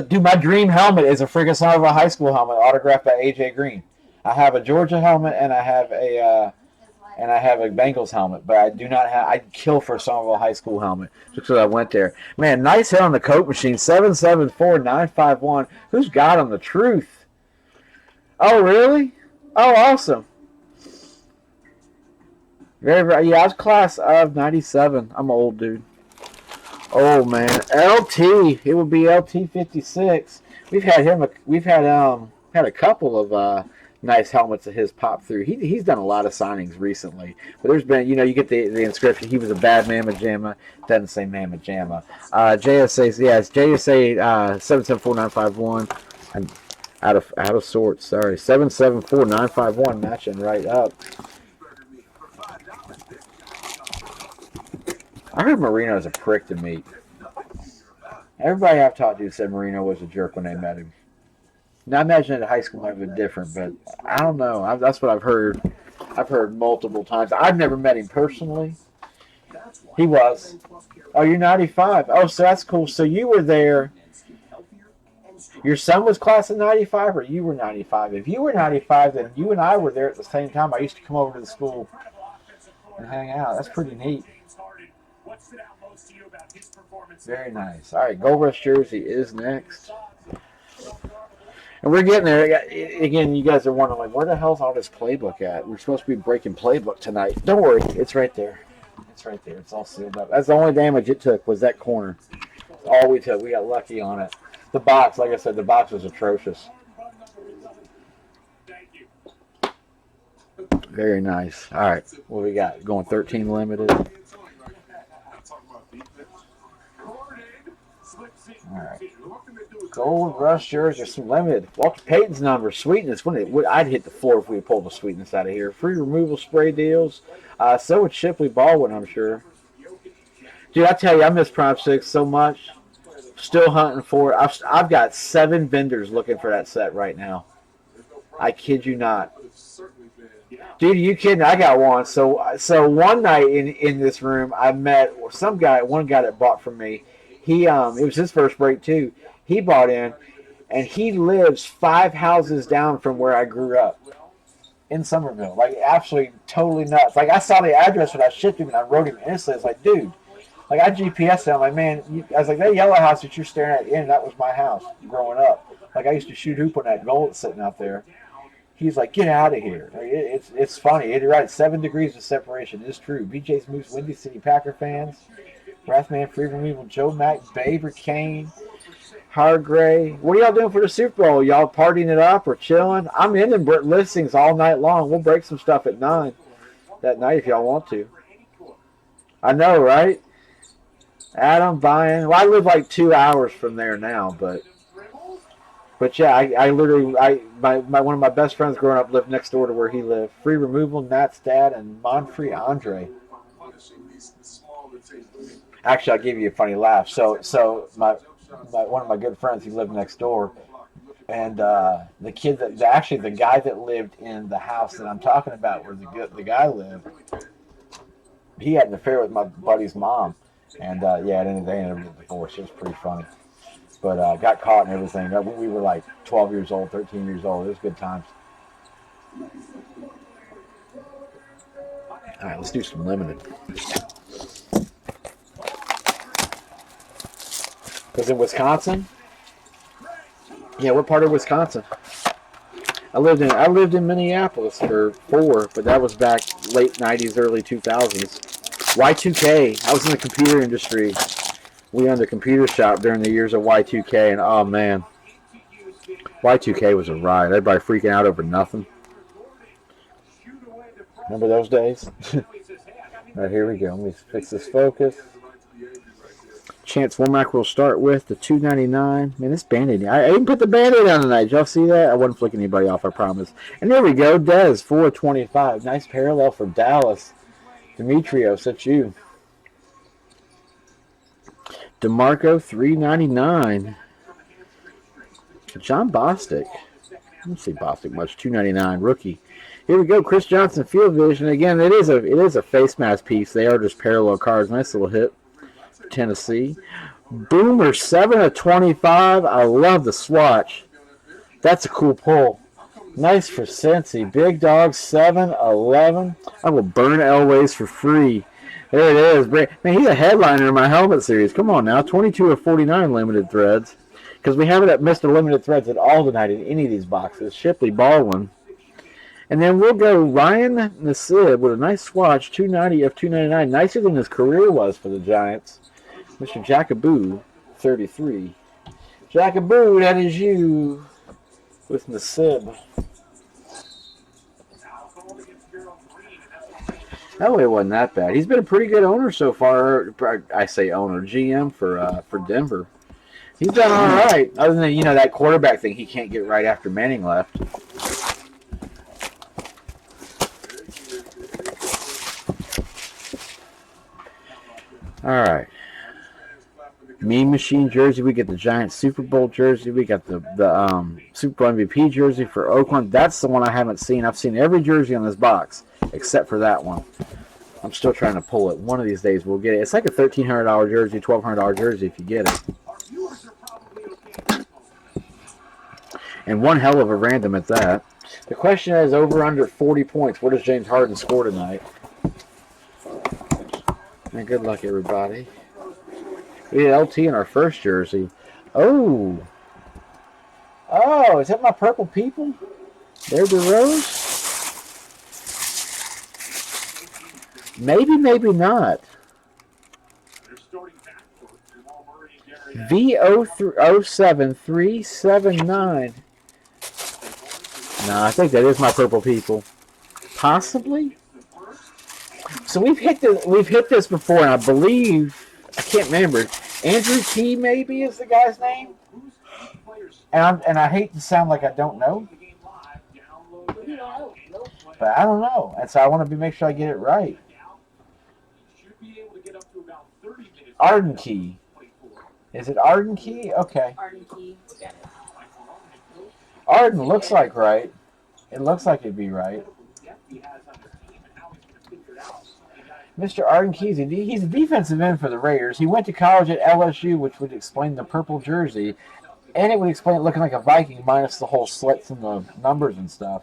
Dude, my dream helmet is a friggin' son of a high school helmet autographed by AJ Green. I have a Georgia helmet and I have a Bengals helmet, but I do not have. I'd kill for a Somerville High School helmet just because I went there. Man, nice hit on the Coke Machine. 774-951. Who's got him? The Truth. Oh, really? Oh, awesome. Very, very. Yeah, I was class of 97. I'm an old dude. Oh man, LT. It would be LT 56. We've had him. We've had a couple of nice helmets of his pop through. He's done a lot of signings recently. But there's been, you get the inscription. He was a bad Mamma Jamma. Doesn't say Mamma Jamma. JSA. Yeah, it's JSA 774-951. I'm out of sorts. Sorry, 774-951 matching right up. I heard Marino's a prick to meet. Everybody I've talked to said Marino was a jerk when they met him. Now, I imagine at high school might have been different, but I don't know. That's what I've heard. I've heard multiple times. I've never met him personally. He was. Oh, you're 95. Oh, so that's cool. So you were there. Your son was class of 95 or you were 95? If you were 95, then you and I were there at the same time. I used to come over to the school and hang out. That's pretty neat. Very nice. All right, Gold Rush jersey is next. And we're getting there. Again, you guys are wondering, like, where the hell's all this playbook at? We're supposed to be breaking playbook tonight. Don't worry. It's right there. It's right there. It's all sealed up. That's the only damage it took was that corner. That's all we took. We got lucky on it. The box, like I said, the box was atrocious. Very nice. All right. What we got? Going 13 limited. All right. Gold Rush jersey, some limited. Walter Payton's number, Sweetness. I'd hit the floor if we pulled the Sweetness out of here. Free removal spray deals. So would Shipley Baldwin, I'm sure. Dude, I tell you, I miss Prime 6 so much. Still hunting for it. I've got 7 vendors looking for that set right now. I kid you not. Dude, you kidding? I got one. So one night in this room, I met one guy that bought from me. It was his first break too. He bought in, and he lives 5 houses down from where I grew up in Somerville. Like, absolutely totally nuts. Like, I saw the address when I shipped him, and I wrote him instantly. It's like, dude, like, I GPSed it. I'm like, man, I was like, that yellow house that you're staring at, that was my house growing up. Like, I used to shoot hoop on that goal that's sitting out there. He's like, get out of here. Like, it's funny. You're right. 7 degrees of separation is true. BJ's Moose, Windy City Packer fans. Wrathman, Free Removal, Joe Mack, Baber, Kane, Hargray. What are y'all doing for the Super Bowl? Y'all partying it up or chilling? I'm in them listings all night long. We'll break some stuff at 9 that night if y'all want to. I know, right? Adam buying. Well, I live like 2 hours from there now, but yeah, I literally, one of my best friends growing up lived next door to where he lived. Free Removal, Nat's dad, and Monfrey Andre. Actually, I'll give you a funny laugh. So one of my good friends, he lived next door, and the guy that lived in the house that I'm talking about, where the guy lived, he had an affair with my buddy's mom, and they ended up getting divorced. It was pretty funny, but got caught and everything. We were like 12 years old, 13 years old. It was good times. All right, let's do some limited. Was it Wisconsin? Yeah, what part of Wisconsin? I lived in Minneapolis for 4, but that was back late 90s, early 2000s. Y2K. I was in the computer industry. We owned a computer shop during the years of Y2K, and oh man, Y2K was a ride. Everybody freaking out over nothing. Remember those days? All right, here we go. Let me fix this focus. Chance Womack will start with the $2.99. Man, this Band-Aid. I didn't put the Band-Aid on tonight. Did y'all see that? I wasn't flicking anybody off, I promise. And there we go. Dez, $4.25. Nice parallel for Dallas. Demetrios, that's you. DeMarco, $3.99. John Bostic. I don't see Bostic much. $2.99. Rookie. Here we go. Chris Johnson, Field Vision. Again, it is a face mask piece. They are just parallel cards. Nice little hit. Tennessee. Boomer, 7/25. I love the swatch. That's a cool pull. Nice for Cincy. Big Dog, 7/11. I will burn Elways for free. There it is. Man, he's a headliner in my helmet series. Come on now. 22/49 limited threads. Because we haven't missed limited threads at all tonight in any of these boxes. Shipley Baldwin. And then we'll go Ryan Nassib with a nice swatch. 290/299. Nicer than his career was for the Giants. Mr. Jackaboo, 33. Jackaboo, that is you with Nassib. That way it wasn't that bad. He's been a pretty good owner so far. I say owner, GM for Denver. He's done all right. Other than that quarterback thing he can't get right after Manning left. All right. Mean Machine jersey. We get the Giants Super Bowl jersey. We got the Super Bowl MVP jersey for Oakland. That's the one I haven't seen. I've seen every jersey on this box except for that one. I'm still trying to pull it. One of these days we'll get it. It's like a $1,300 jersey, $1,200 jersey if you get it. And one hell of a random at that. The question is, over under 40 points. What does James Harden score tonight? And good luck, everybody. We had LT in our first jersey. Oh. Oh, is that my purple people? They're the rose? Maybe, maybe not. V07379. No, I think that is my purple people. Possibly. So we've hit this before, and I believe I can't remember. Andrew Key maybe is the guy's name. And I hate to sound like I don't know, but I don't know, and so I want to make sure I get it right. Arden Key. Is it Arden Key? Okay. Arden Key. Arden looks like right. It looks like it'd be right. Mr. Arden Key, he's a defensive end for the Raiders. He went to college at LSU, which would explain the purple jersey. And it would explain it looking like a Viking minus the whole slits and the numbers and stuff.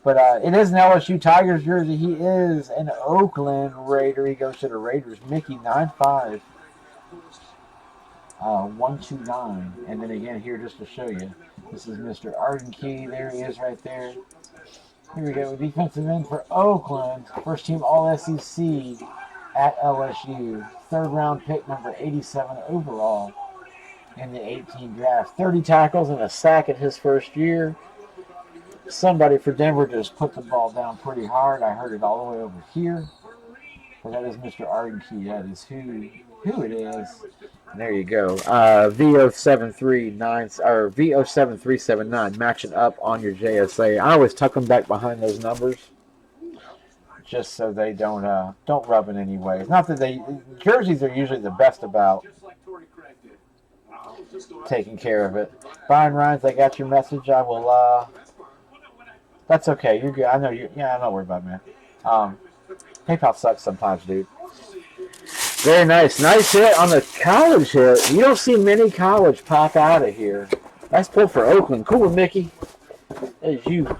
But it is an LSU Tigers jersey. He is an Oakland Raider. He goes to the Raiders. Mickey 95. 129. And then again here just to show you. This is Mr. Arden Key. There he is right there. Here we go. Defensive end for Oakland. First team All-SEC at LSU. Third round pick number 87 overall in the 18 draft. 30 tackles and a sack in his first year. Somebody for Denver just put the ball down pretty hard. I heard it all the way over here. Well, that is Mr. Arden Key. That is who it is. And there you go. V07379 or V07379 matching up on your JSA. I always tuck them back behind those numbers, just so they don't rub in any way. Not that jerseys are usually the best about taking care of it. Brian Rhines, I got your message. I will. That's okay. You're good. I know you. Yeah, I'm not worried about it, man. PayPal sucks sometimes, dude. Very nice. Nice hit on the college hit. You don't see many college pop out of here. Nice pull for Oakland. Cool, Mickey. There's you. All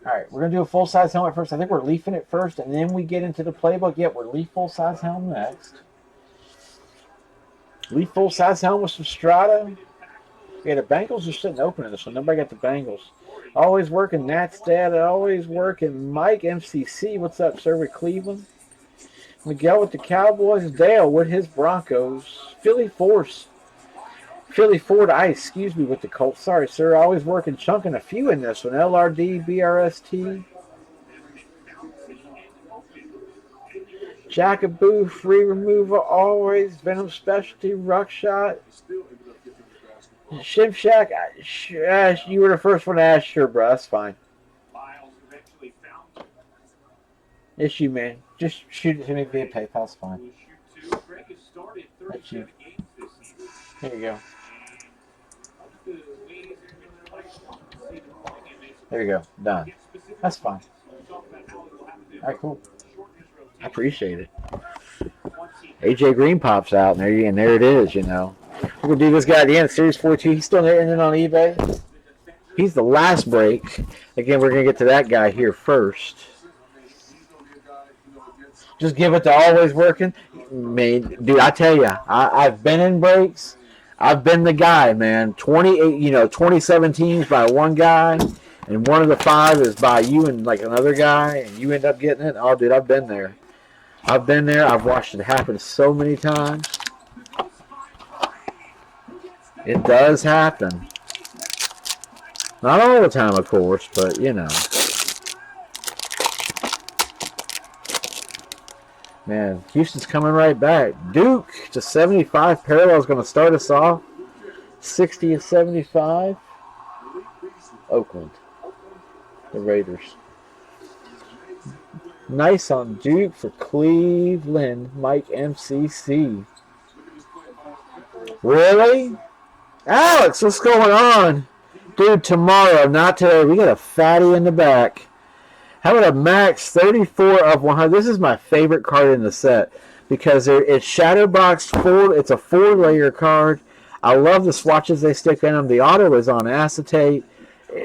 right, we're going to do a full-size helmet first. I think we're leafing it first, and then we get into the playbook. Yep, we're leaf full-size helmet next. Leaf full-size helmet with some Strata. Yeah, the Bengals are sitting open in this one. Nobody got the Bengals. Always working Nat's dad. Always working Mike MCC. What's up, sir, with Cleveland? Miguel with the Cowboys. Dale with his Broncos. Philly Ford Ice, excuse me, with the Colts. Sorry, sir. Always working, chunking a few in this one. LRD, BRST. Jackaboo, free removal, always. Venom Specialty, Ruckshot. Shimshack, you were the first one to ask. Sure, bro. That's fine. Issue, man. Just shoot it to me via PayPal. It's fine. That's you. There you go. There you go. Done. That's fine. All right, cool. I appreciate it. AJ Green pops out, and there it is, you know. We're going to do this guy at the end, Series 42. He's still in on eBay. He's the last break. Again, we're going to get to that guy here first. Just give it to always working. Man, dude, I tell you, I've been in breaks. I've been the guy, man. 2017s by one guy, and one of the 5 is by you and like another guy, and you end up getting it. Oh, dude, I've been there. I've watched it happen so many times. It does happen. Not all the time, of course, but, you know. Man, Houston's coming right back. Duke to 75. Parallel is going to start us off. 60 and 75. Oakland. The Raiders. Nice on Duke for Cleveland. Mike MCC. Really? Alex, what's going on? Dude, tomorrow, not today. We got a fatty in the back. How about a Max 34 of 100? This is my favorite card in the set because it's shadow boxed 4. It's a 4-layer card. I love the swatches they stick in them. The auto is on acetate.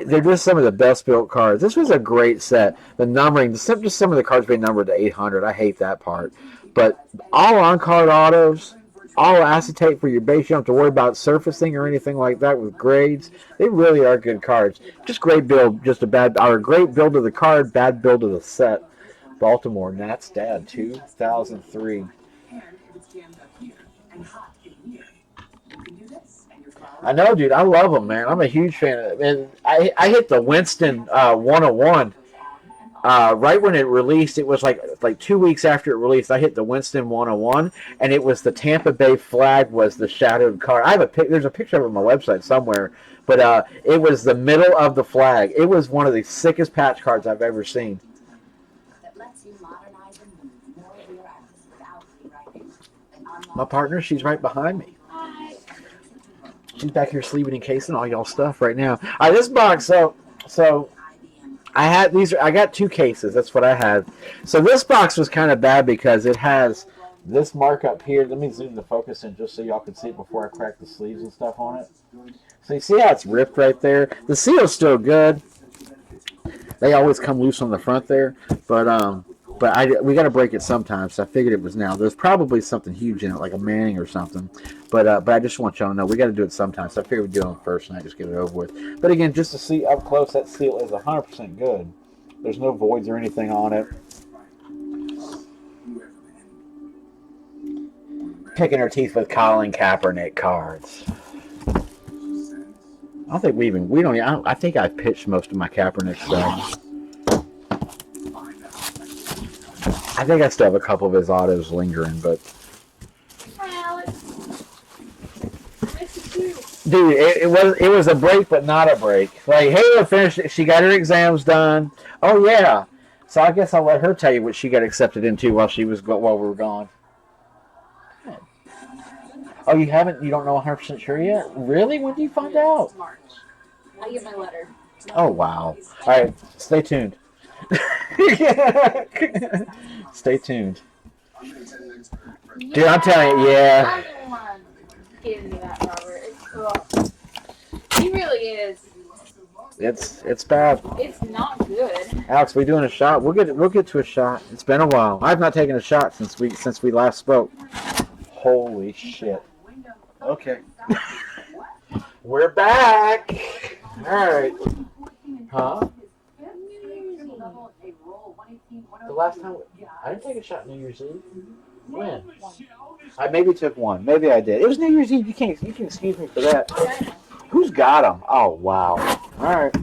They're just some of the best built cards. This was a great set. The numbering, just some of the cards being numbered to 800. I hate that part. But all on card autos, all acetate for your base. You don't have to worry about surfacing or anything like that with grades. They really are good cards. Just great build, just a bad, or great build of the card, bad build of the set. Baltimore, Nat's Dad, 2003. I know, dude. I love them, man. I'm a huge fan of them. And I hit the Winston 101 right when it released. It was like 2 weeks after it released. I hit the Winston 101, and it was the Tampa Bay flag was the shadowed card. I have there's a picture of it on my website somewhere, but it was the middle of the flag. It was one of the sickest patch cards I've ever seen. My partner, she's right behind me. She's back here sleeping and casing all y'all stuff right now. All right, this box. So I had these. I got 2 cases. That's what I had. So this box was kind of bad because it has this mark up here. Let me zoom the focus in just so y'all can see it before I crack the sleeves and stuff on it. So you see how it's ripped right there. The seal's still good. They always come loose on the front there, but we got to break it sometimes. So I figured it was now. There's probably something huge in it, like a Manning or something. But I just want y'all to know we got to do it sometimes. So I figured we'd do it on first night, just get it over with. But again, just to see up close, that seal is 100% good. There's no voids or anything on it. Picking her teeth with Colin Kaepernick cards. I don't think I think I've pitched most of my Kaepernick stuff. I think I still have a couple of his autos lingering, but dude, it was a break, but not a break. Like Halo finished. She got her exams done. Oh yeah, so I guess I'll let her tell you what she got accepted into while we were gone. Oh, you haven't? You don't know 100% sure yet? Really? When do you find out? March. I get my letter. Oh wow! All right, stay tuned. Stay tuned. Dude, I'm telling you, yeah. I'm the one giving you that, Robert. He really is. It's bad. It's not good. Alex, we doing a shot? We'll get to a shot. It's been a while. I've not taken a shot since we last spoke. Holy shit. Okay. We're back. All right. Huh? The last time I didn't take a shot New Year's Eve. When? I maybe took one. Maybe I did. It was New Year's Eve. You can excuse me for that. Who's got them? Oh wow. All right.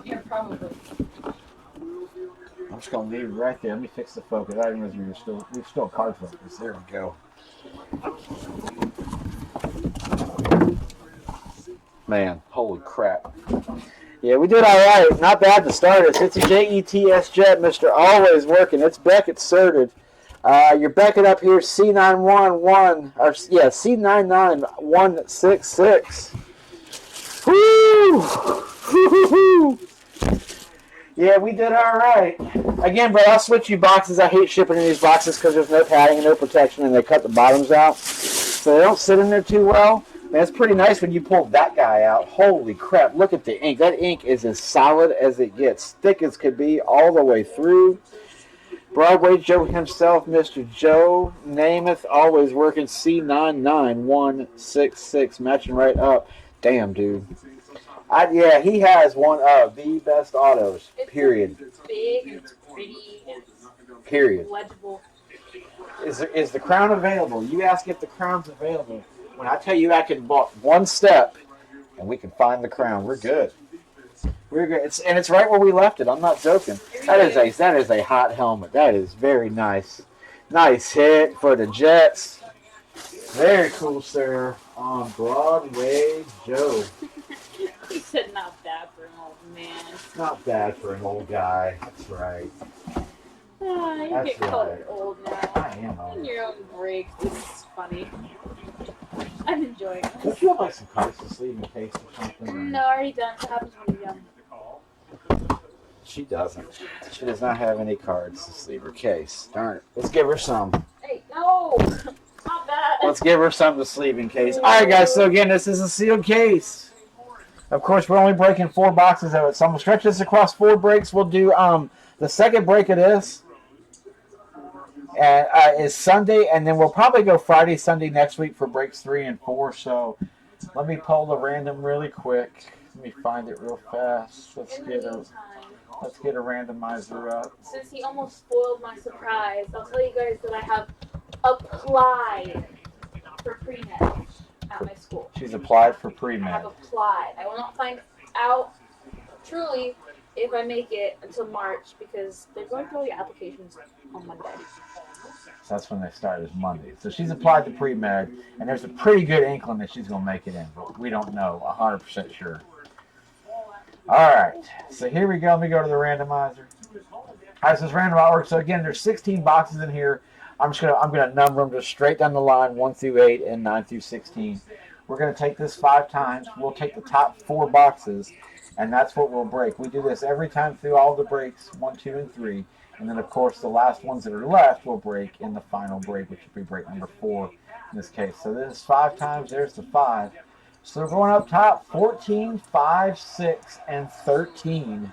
Yeah, probably. I'm just gonna leave it right there. Let me fix the focus. I didn't realize we're still card focus. There we go. Man, holy crap. Yeah, we did all right. Not bad to start us. It's a JETS jet, Mr. Always Working. It's Beckett certed. You're Beckett up here, C911, or yeah, C99166. Woo! Yeah, we did all right. Again, bro, I'll switch you boxes. I hate shipping in these boxes because there's no padding and no protection, and they cut the bottoms out, so they don't sit in there too well. Man, it's pretty nice when you pull that guy out. Holy crap, look at the ink. That ink is as solid as it gets. Thick as could be all the way through. Broadway Joe himself, Mr. Joe Namath, Always Working, C99166, matching right up. Damn, dude. Yeah, he has one of the best autos, period. It's big, and it's pretty, and it's period. legible. Is the crown available? You ask if the crown's available. When I tell you I can walk one step and we can find the crown, we're good. We're good. It's right where we left it. I'm not joking. That is a hot helmet. That is very nice. Nice hit for the Jets. Very cool, sir. On Broadway Joe. He said not bad for an old man. Not bad for an old guy. That's right. You That's get called right. old now. I am old. In your own break. This is funny. I'm enjoying Don't this. you have like some cards to sleeve in case or something? No, already done. What happens when you're done? She doesn't. She does not have any cards. Let's leave her case. Darn it. Let's give her some. Hey, no! Not that. Let's give her some to sleep in case. All right, guys. So again, this is a sealed case. Of course, we're only breaking 4 boxes of it. So I'm gonna stretch this across 4 breaks. We'll do the second break of this, and is Sunday, and then we'll probably go Friday, Sunday next week for breaks 3 and 4. So let me pull the random really quick. Let me find it real fast. Let's In the get a randomizer up. Since he almost spoiled my surprise, I'll tell you guys that I have applied for pre-med at my school. She's applied for I pre-med. have applied. I will not find out truly if I make it until March because they're going through all the applications on Monday. So that's when they start, is Monday. So she's applied to pre-med, and there's a pretty good inkling that she's going to make it in, but we don't know 100% sure. All right, so here we go. Let me go to the randomizer. All right, so this randomizer works. So again, there's 16 boxes in here. I'm gonna number them just straight down the line, 1 through 8 and 9 through 16. We're gonna take this 5 times. We'll take the top 4 boxes, and that's what we'll break. We do this every time through all the breaks, 1, 2, and 3. And then, of course, the last ones that are left will break in the final break, which will be break number 4 in this case. So this is 5 times. There's the 5. So we're going up top, 14, 5, 6, and 13.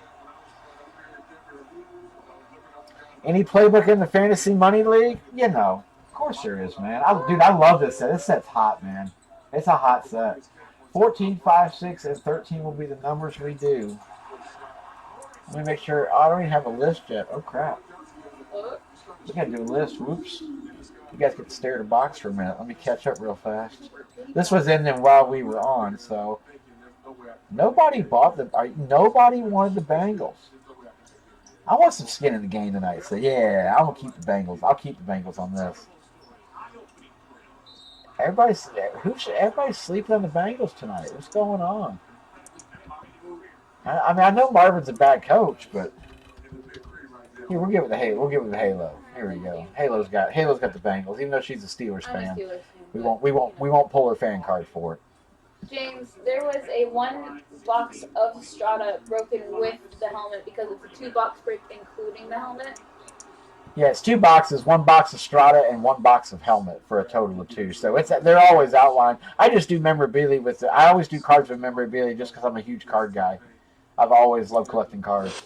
Any playbook in the Fantasy Money League? You know, of course there is, man. Dude, I love this set. This set's hot, man. It's a hot set. 14, 5, 6, and 13 will be the numbers we do. Let me make sure. I don't even have a list yet. Oh, crap. We got to do a list. Whoops. You guys get to stare at a box for a minute. Let me catch up real fast. This was in them while we were on, so nobody wanted the Bengals. I want some skin in the game tonight, so yeah, I'm gonna keep the Bengals. I'll keep the Bengals on this. Everybody's sleeping on the Bengals tonight. What's going on? I mean, I know Marvin's a bad coach, but here we'll give it the Halo. We'll give it the Halo. Here we go. Halo's got the Bengals, even though she's a Steelers I'm a fan. Steelers fan. We won't pull her fan card for it. James, there was a 1 box of Strata broken with the helmet because it's a 2-box break including the helmet. Yeah, it's 2 boxes, 1 box of Strata and 1 box of helmet for a total of 2. So they're always outlined. I just do memorabilia I always do cards with memorabilia just because I'm a huge card guy. I've always loved collecting cards.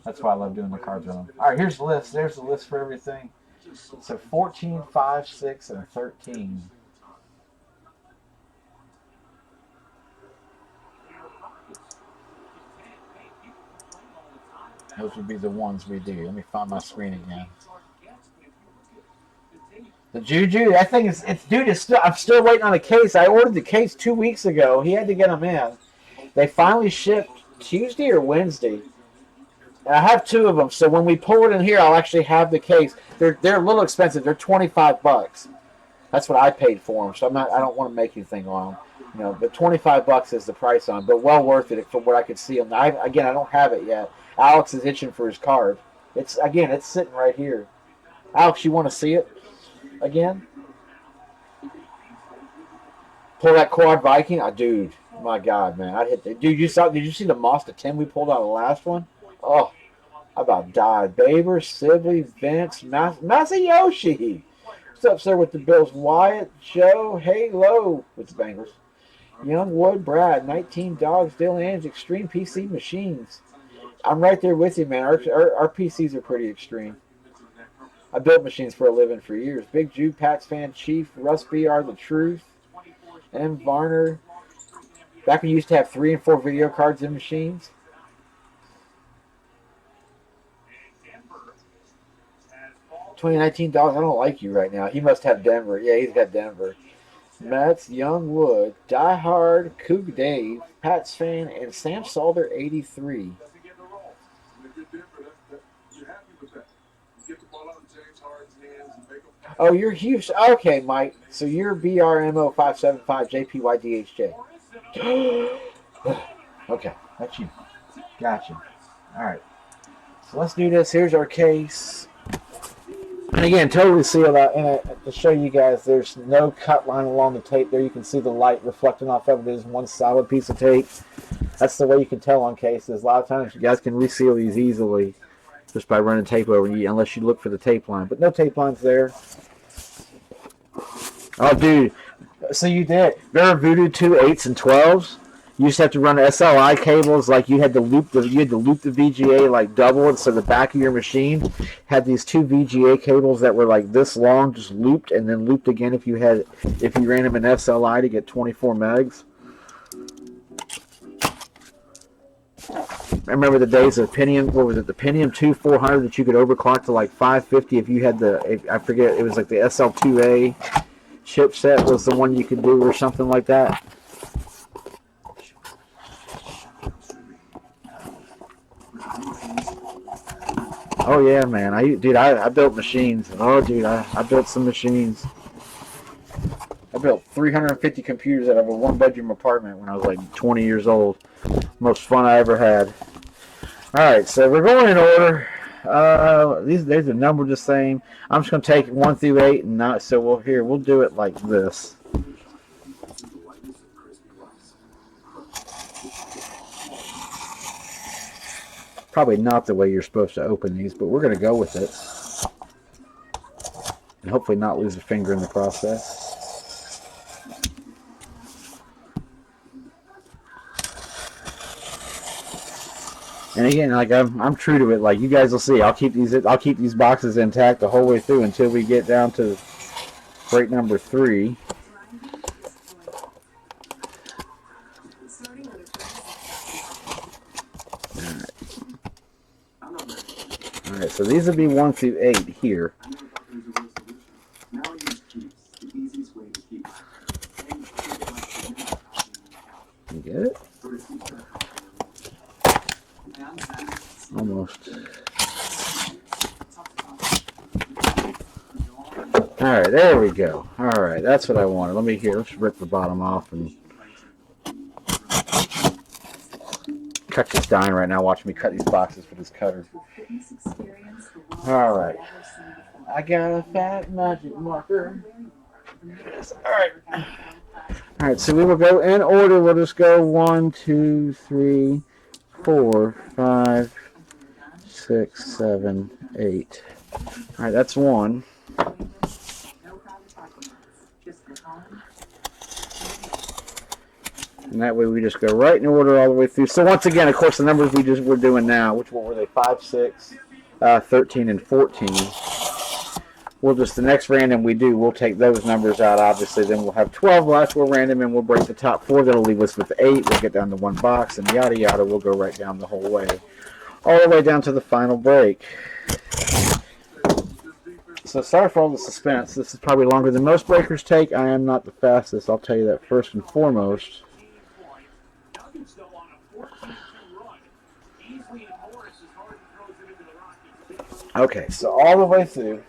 That's why I love doing the cards with them. All right, here's the list. There's the list for everything. So 14, 5, 6, and 13. Those would be the ones we do. Let me find my screen again. The Juju, that thing is, I'm still waiting on a case. I ordered the case 2 weeks ago. He had to get them in. They finally shipped Tuesday or Wednesday. And I have 2 of them, so when we pull it in here, I'll actually have the case. They're a little expensive. They're $25. That's what I paid for them. So I don't want to make anything on them, But $25 is the price on them. But well worth it for what I could see them. I don't have it yet. Alex is itching for his card. It's sitting right here. Alex, you want to see it again? Pull that quad Viking, dude. My God, man, I'd hit. Dude, did you see the Moss to 10 we pulled out of the last one? Oh, I about died. Baber, Sibley, Vince, Masayoshi. What's up, sir, with the Bills? Wyatt, Joe, Halo with the Bengals. Youngwood, Brad, 19 Dogs, Dylan, Extreme PC Machines. I'm right there with you, man. Our PCs are pretty extreme. I built machines for a living for years. Big Jew, Pats fan, Chief, Russ BR, The Truth, M. Varner. Back when you used to have 3 and 4 video cards in machines. $2019. I don't like you right now. He must have Denver. Yeah, he's got Denver. Mets, Youngwood, Die Hard, Coug Dave, Pats fan, and Sam Salter 83. Oh, you're Hughes. Okay, Mike. So you're BRMO 575 JPYDHJ. Okay, that's you. Gotcha. All right. So let's do this. Here's our case. And again, totally sealed out. And to show you guys, there's no cut line along the tape there. You can see the light reflecting off of it. It is one solid piece of tape. That's the way you can tell on cases. A lot of times you guys can reseal these easily just by running tape over you, unless you look for the tape line. But no tape lines there. Oh, dude. So you did. There are Voodoo 2 8s and 12s. You used to have to run SLI cables, like you had to loop the VGA like double, and so the back of your machine had these 2 VGA cables that were like this long, just looped and then looped again if you ran them in SLI to get 24 megs. I remember the days of Pentium. What was it? The Pentium 2 400 that you could overclock to like 550 if you had I forget. It was like the SL2A chipset was the one you could do or something like that. Oh yeah, man. I built machines. Oh dude, I built some machines. I built 350 computers out of a 1-bedroom apartment when I was like 20 years old. Most fun I ever had. Alright, so we're going in order. There's a number the same. I'm just gonna take 1 through 8 and not so we'll do it like this. Probably not the way you're supposed to open these, but we're going to go with it. And hopefully not lose a finger in the process. And again, like I'm true to it. Like you guys will see, I'll keep these boxes intact the whole way through until we get down to break number 3. Alright, so these would be 1 through 8 here. You get it? Almost. Alright, there we go. Alright, that's what I wanted. Let's rip the bottom off and cut this dying right now. Watch me cut these boxes with this cutter. Alright. I got a fat magic marker. Alright. Alright, so we will go in order. We'll just go 1, 2, 3, 4, 5, 6, 7, 8. Alright, that's 1. And that way we just go right in order all the way through. So once again, of course, the numbers we're doing now, what were they? 5, 6, 13, and 14. We'll just, the next random we do, we'll take those numbers out, obviously. Then we'll have 12 last we'll random, and we'll break the top 4. That'll leave us with 8. We'll get down to 1 box, and yada yada. We'll go right down the whole way. All the way down to the final break. So sorry for all the suspense. This is probably longer than most breakers take. I am not the fastest. I'll tell you that first and foremost. Okay, so all the way through.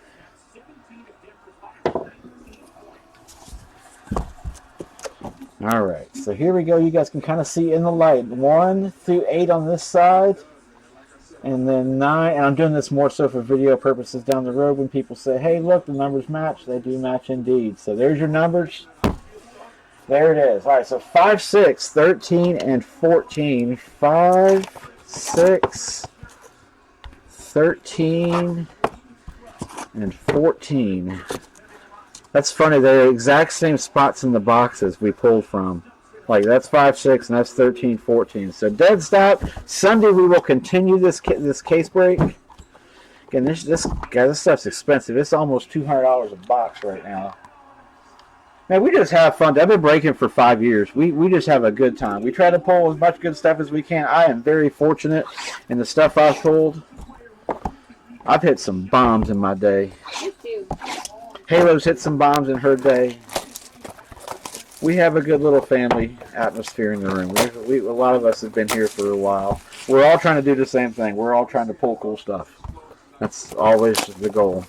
Alright, so here we go. You guys can kind of see in the light. 1 through 8 on this side. And then 9. And I'm doing this more so for video purposes down the road when people say, hey, look, the numbers match. They do match indeed. So there's your numbers. There it is. Alright, so 5, 6, 13, and 14. 5, 6, 13, and 14. That's funny. They're the exact same spots in the boxes we pulled from. Like, that's 5, 6, and that's 13, 14. So dead stop. Sunday we will continue this case break. Again, this stuff's expensive. It's almost $200 a box right now. Man, we just have fun. I've been breaking for 5 years. We just have a good time. We try to pull as much good stuff as we can. I am very fortunate in the stuff I've pulled. I've hit some bombs in my day. You too. Halo's hit some bombs in her day. We have a good little family atmosphere in the room. A lot of us have been here for a while. We're all trying to do the same thing. We're all trying to pull cool stuff. That's always the goal.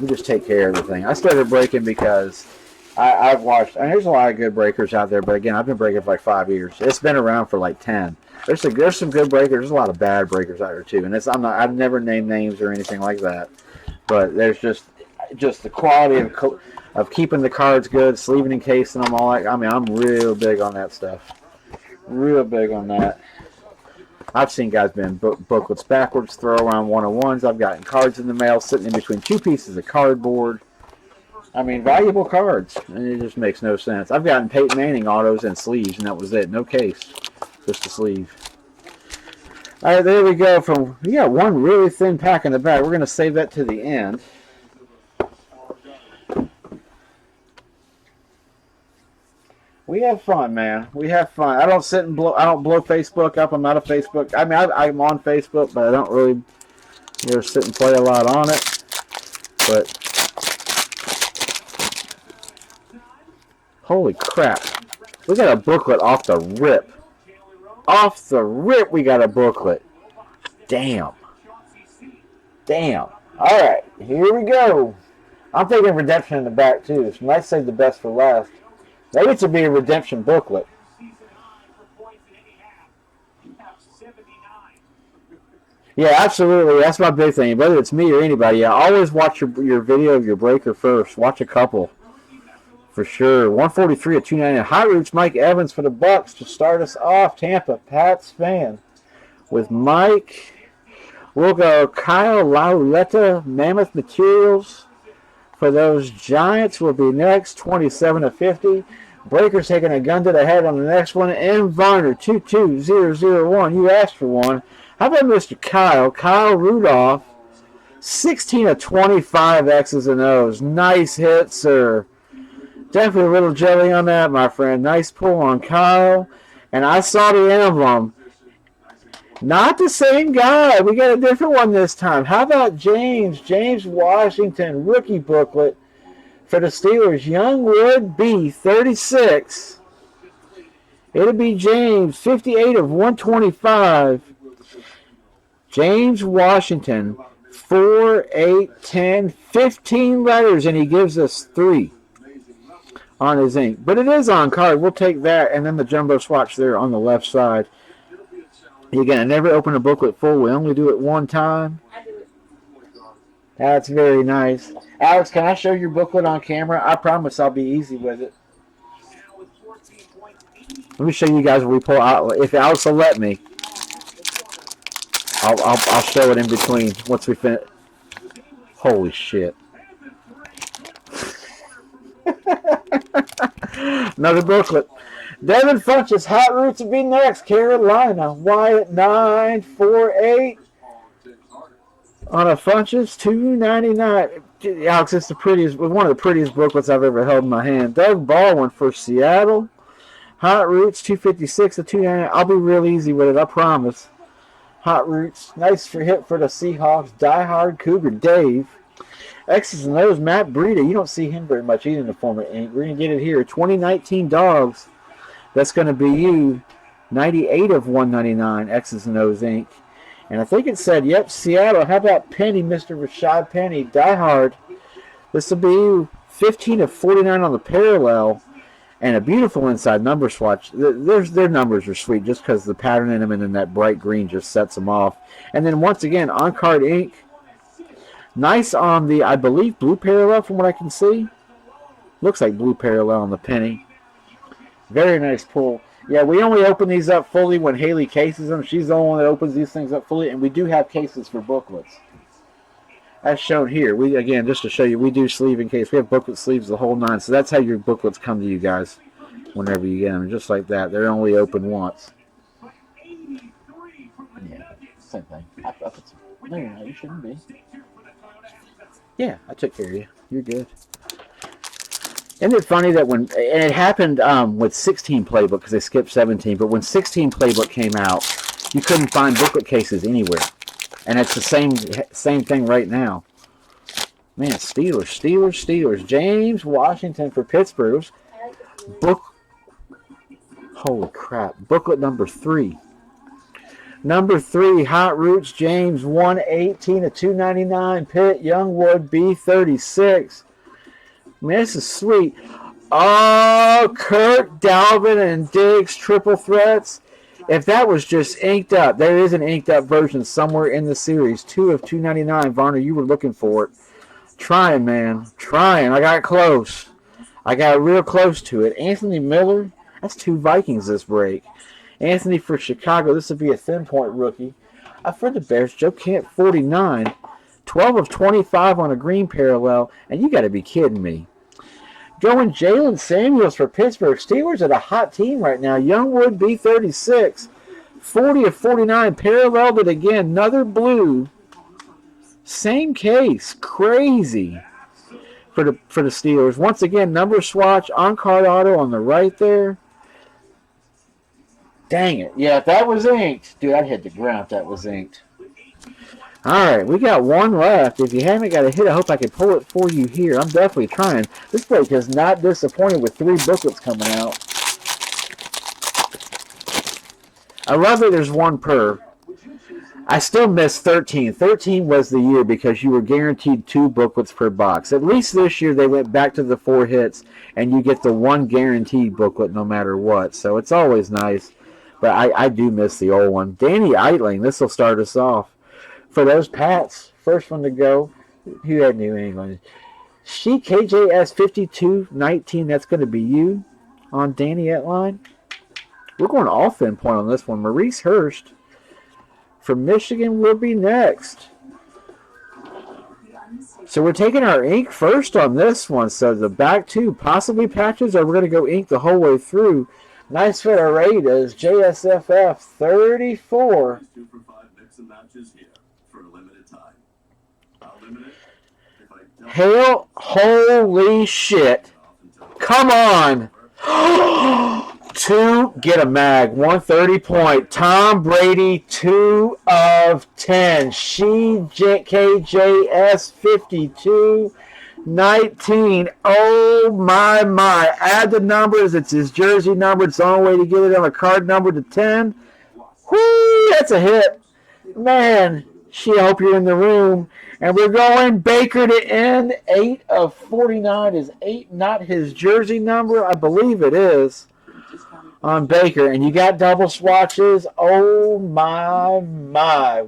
We just take care of everything. I started breaking because I've watched, and there's a lot of good breakers out there, but again, I've been breaking for like 5 years. It's been around for like 10. There's some good breakers. There's a lot of bad breakers out there too, and I've never named names or anything like that. But there's just the quality of of keeping the cards good, sleeving and casing them, all that. I mean, I'm real big on that stuff. Real big on that. I've seen guys bend booklets backwards, throw around one-on-ones. I've gotten cards in the mail sitting in between two pieces of cardboard. I mean, valuable cards, and it just makes no sense. I've gotten Peyton Manning autos and sleeves, and that was it. No case, just a sleeve. All right, there we go. We got one really thin pack in the back. We're going to save that to the end. We have fun, man. We have fun. I don't sit and blow Facebook up. I'm not a Facebook. I mean, I'm on Facebook, but I don't really, sit and play a lot on it. But holy crap, we got a booklet off the rip. Off the rip, we got a booklet. Damn. All right, here we go. I'm thinking redemption in the back too. So might save the best for last. Maybe it should be a redemption booklet. Yeah, absolutely. That's my big thing. Whether it's me or anybody, I always watch your video of your breaker first. Watch a couple. For sure. 143 at 299. Hot Roots, Mike Evans for the Bucks to start us off. Tampa, Pats fan. With Mike, we'll go Kyle Lauletta, Mammoth Materials. For those Giants will be next, 27 to 50. Breaker's taking a gun to the head on the next one. M. Varner, 22001. You asked for one. How about Mr. Kyle Rudolph, 16 of 25 X's and O's. Nice hit, sir. Definitely a little jelly on that, my friend. Nice pull on Kyle. And I saw the emblem. Not the same guy. We got a different one this time. How about James Washington, rookie booklet for the Steelers. Youngwood B, 36. It'll be James, 58 of 125. James Washington, 4, 8, 10, 15 letters, and he gives us 3 on his ink. But it is on card. We'll take that, and then the jumbo swatch there on the left side. Again, I never open a booklet full. We only do it one time. That's very nice. Alex, can I show your booklet on camera? I promise I'll be easy with it. Let me show you guys what we pull out. If Alex will let me, I'll show it in between once we finish. Holy shit. Another booklet. Devin Funchess, Hot Roots will be next. Carolina, Wyatt 948 on a Funchess, $2.99. Alex, it's the prettiest, one of the prettiest booklets I've ever held in my hand. Doug Baldwin for Seattle, Hot Roots, $2.56 to $2.99. I'll be real easy with it, I promise. Hot Roots, nice hit for the Seahawks. Die Hard Cougar Dave. X's and O's, Matt Breida. You don't see him very much either in the form of ink. We're going to get it here. 2019 Dogs. That's going to be you. 98 of 199, X's and O's ink. And I think it said, yep, Seattle. How about Penny, Mr. Rashad Penny, Die Hard. This will be you. 15 of 49 on the parallel. And a beautiful inside number swatch. Their numbers are sweet just because the pattern in them and then that bright green just sets them off. And then once again, on-card ink. Nice on the, I believe, blue parallel from what I can see. Looks like blue parallel on the penny. Very nice pull. Yeah, we only open these up fully when Haley cases them. She's the only one that opens these things up fully. And we do have cases for booklets. As shown here. We, again, just to show you, we do sleeve and case. We have booklet sleeves the whole 9. So that's how your booklets come to you guys whenever you get them. Just like that. They're only open once. Yeah, same thing. I put some, no, you're not. You shouldn't be. Yeah, I took care of you. You're good. Isn't it funny that when, and it happened with 16 Playbook because they skipped 17, but when 16 Playbook came out, you couldn't find booklet cases anywhere. And it's the same thing right now. Man, Steelers. James Washington for Pittsburgh. Holy crap. Booklet number 3. Number 3, Hot Roots, James, 118 to 299. Pitt, Youngwood, B36. Man, this is sweet. Oh, Kirk, Dalvin, and Diggs, triple threats. If that was just inked up, there is an inked up version somewhere in the series. 2 of 299. Varner, you were looking for it. Trying, man. Trying. I got close. I got real close to it. Anthony Miller. That's 2 Vikings this break. Anthony for Chicago. This would be a thin point rookie. For the Bears, Joe Camp 49. 12 of 25 on a green parallel. And you got to be kidding me. Going Jalen Samuels for Pittsburgh. Steelers at a hot team right now. Youngwood B36. 40 of 49. Paralleled it again. Another blue. Same case. Crazy for the Steelers. Once again, number swatch on card auto on the right there. Dang it. Yeah, if that was inked. Dude, I'd hit the ground if that was inked. Alright, we got one left. If you haven't got a hit, I hope I can pull it for you here. I'm definitely trying. This break has not disappointed with 3 booklets coming out. I love that there's 1 per. I still missed 13. 13 was the year because you were guaranteed 2 booklets per box. At least this year they went back to the 4 hits and you get the 1 guaranteed booklet no matter what. So it's always nice. But I do miss the old one. Danny Eitling, this will start us off. For those Pats, first one to go. Who had New England? She KJS 5219. That's going to be you on Danny Etline. We're going all thin point on this one. Maurice Hurst from Michigan will be next. So we're taking our ink first on this one. So the back 2 possibly patches, or we're going to go ink the whole way through. Nice fit of Raiders, JSFF 34. 2 for 5 mix and matches here for a limited time. I'll limit it if I don't. Hail, holy shit. Come on. 2, get a mag, 130 point. Tom Brady, 2 of 10. She KJS 5219. Oh my. Add the numbers. It's his jersey number. It's the only way to get it on a card number to 10. Whoo, that's a hit. Man, I hope you're in the room. And we're going Baker to end. 8 of 49. Is 8 not his jersey number? I believe it is on Baker. And you got double swatches. Oh my.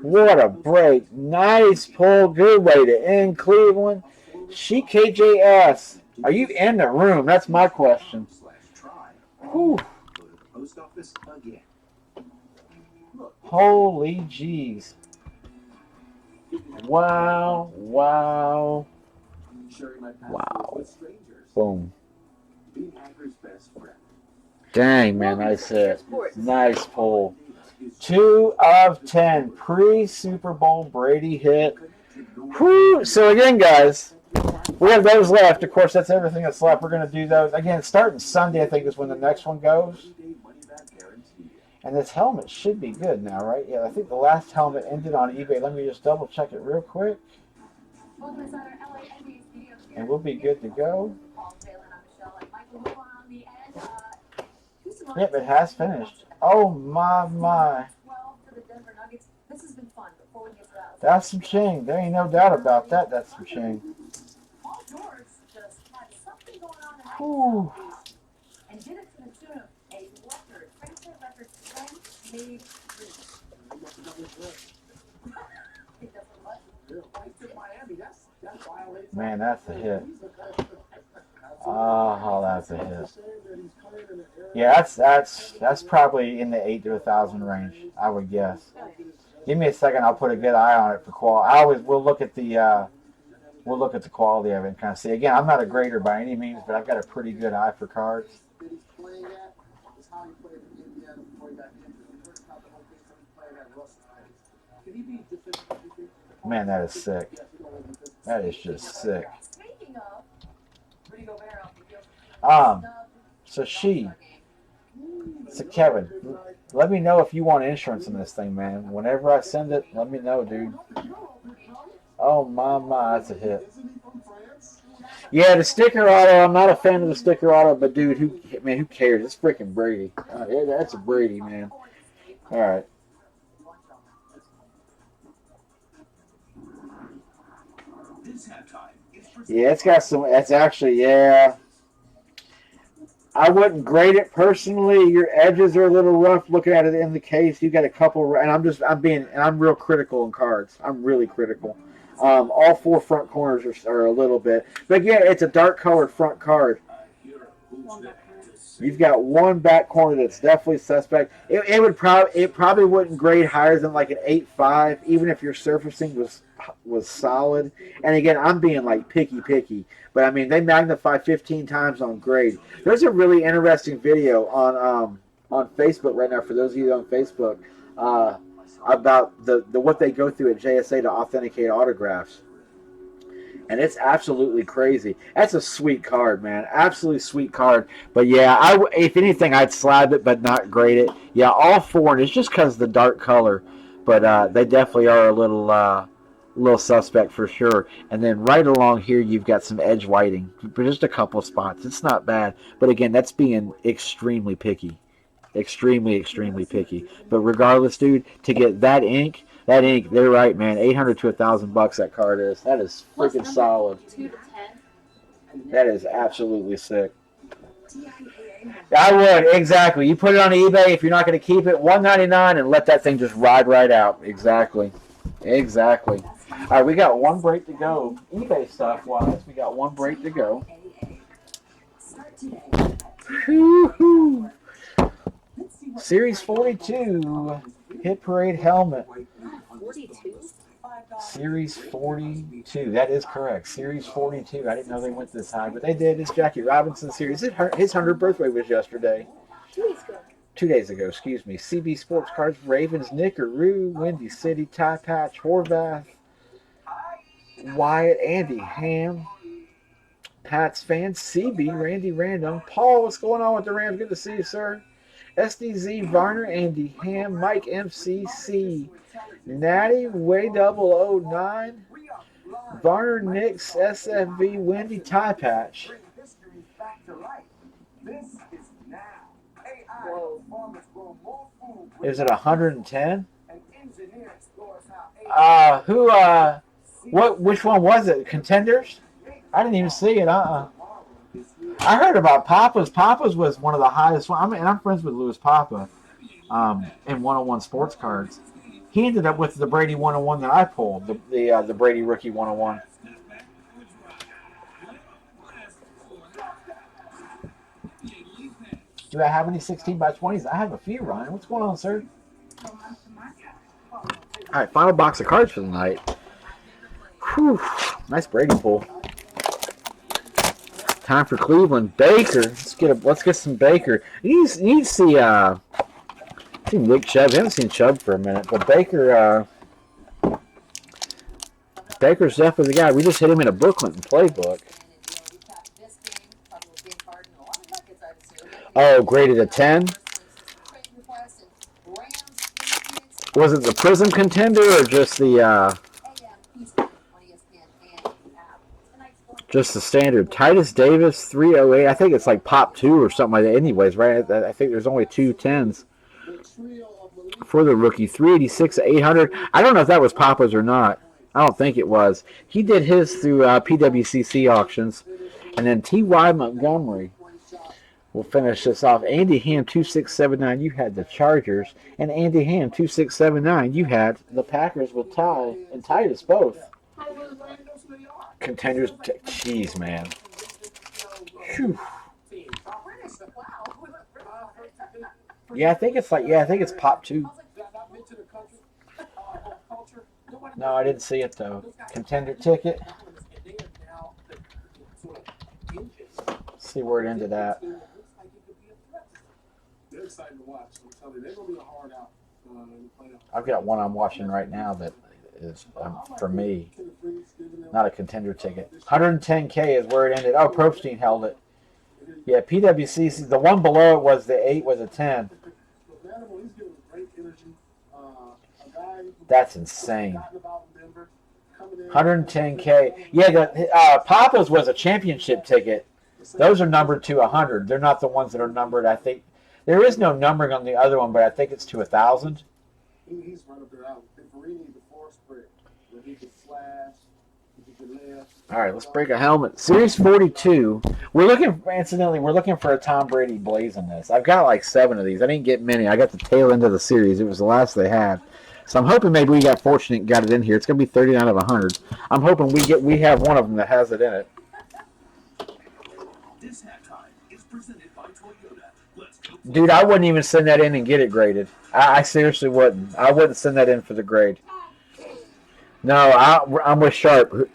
What a break. Nice pull. Good way to end Cleveland. She KJS. Are you in the room? That's my question. Whew. Holy jeez. Wow. Boom. Dang, man, nice hit. Nice pull. 2 of 10. Pre-Super Bowl Brady hit. Whew. So again, guys, we have those left. Of course, that's everything that's left. We're going to do those. Again, starting Sunday, I think, is when the next one goes. And this helmet should be good now, right? Yeah, I think the last helmet ended on eBay. Let me just double check it real quick. And we'll be good to go. Yep, it has finished. Oh, my. That's some ching. There ain't no doubt about that. That's some ching. Ooh. And did it to the tune of a record, transfer record strength made Man, that's a hit. Oh, that's a hit. Yeah, that's probably in the 8 to 1,000 range, I would guess. Give me a second. I'll put a good eye on it for quality. We'll look at the quality of it and kind of see. Again, I'm not a grader by any means, but I've got a pretty good eye for cards. Man, that is sick. That is just sick. So Kevin, let me know if you want insurance in this thing, man. Whenever I send it, let me know, dude. Oh my, that's a hit. Yeah, the sticker auto. I'm not a fan of the sticker auto, but dude, who cares? It's freaking Brady. Yeah, that's a Brady, man. All right. Yeah, it's got some. It's actually, yeah. I wouldn't grade it personally. Your edges are a little rough. Looking at it in the case, you got a couple, and I'm real critical in cards. I'm really critical. All four front corners are a little bit, but yeah, it's a dark colored front card. You've got one back corner that's definitely suspect. It probably wouldn't grade higher than like an 8.5, even if your surfacing was solid. And again, I'm being like picky, but I mean they magnify 15 times on grade. There's a really interesting video on Facebook right now for those of you on Facebook about the what they go through at JSA to authenticate autographs. And it's absolutely crazy. That's a sweet card, man. Absolutely sweet card. But yeah, if anything, I'd slab it, but not grade it. Yeah, all four, and it's just because of the dark color. But they definitely are a little suspect for sure. And then right along here, you've got some edge whiting, but just a couple of spots. It's not bad. But again, that's being extremely picky. Extremely picky. But regardless, dude, to get that ink, they're right, man. $800 to $1,000 that card is. That is freaking solid. 2 to 10. That is absolutely sick. I would, exactly. You put it on eBay if you're not going to keep it, $199, and let that thing just ride right out. Exactly. All right, we got one break to go. eBay stuff wise, we got one break to go. Woo-hoo. Series 42 Hit Parade helmet. 42? Series 42. That is correct. Series 42. I didn't know they went this high, but they did. It's Jackie Robinson series. His 100th birthday was yesterday. 2 days ago. 2 days ago, excuse me. CB Sports Cards, Ravens, Nickaroo, Windy City, Tie Patch, Horvath, Wyatt, Andy Ham, Pats fans, CB, Randy Random. Paul, what's going on with the Rams? Good to see you, sir. SDZ, Varner, Andy Ham, Mike MCC, Natty, Way 009, Varner, Nix, SFV, Wendy, Tie Patch. Is it 110? Which one was it? Contenders? I didn't even see it. I heard about Papa's. Papa's was one of the highest. I'm friends with Louis Papa in 101 sports cards. He ended up with the Brady 101 that I pulled, the Brady rookie 101. Do I have any 16 by 20s? I have a few, Ryan. What's going on, sir? All right, final box of cards for the night. Whew, nice Brady pull. Time for Cleveland. Baker. Let's get some Baker. You need to see Nick Chubb. I haven't seen Chubb for a minute, but Baker's definitely the guy. We just hit him in a booklet and playbook. Oh, graded a 10. Was it the Prism Contender or just the standard? Titus Davis 308. I think it's like Pop 2 or something like that. Anyways, right? I think there's only 2 10s for the rookie. 386 800. I don't know if that was Papa's or not. I don't think it was. He did his through PWCC auctions, and then T.Y. Montgomery. We'll finish this off. Andy Ham 2679. You had the Chargers, and Andy Ham 2679. You had the Packers with Ty and Titus both. Contenders. Jeez, man. Whew. Yeah, I think it's Pop 2. No, I didn't see it though. Contender ticket. Let's see where it ended at. They're exciting to watch. I'm telling you, they're going to be a hard out in the playoffs. I've got one I'm watching right now that is for me, not a contender ticket. 110K is where it ended. Oh, Probstein held it. Yeah, PWCC. The one below it was the 8 was a 10. That's insane. 110K. Yeah, Papa's was a championship ticket. Those are numbered to 100. They're not the ones that are numbered. I think there is no numbering on the other one, but I think it's to 1,000. He's right up there out. Perini, the force spread, where he could slash, All right, let's break a helmet. Series 42. We're looking, incidentally, we're looking for a Tom Brady blaze in this. I've got like 7 of these. I didn't get many. I got the tail end of the series. It was the last they had. So I'm hoping maybe we got fortunate and got it in here. It's going to be 39 of 100. I'm hoping we have one of them that has it in it. This halftime is presented by Toyota. Let's go. Dude, I wouldn't even send that in and get it graded. I seriously wouldn't. I wouldn't send that in for the grade. No, I'm with Sharp.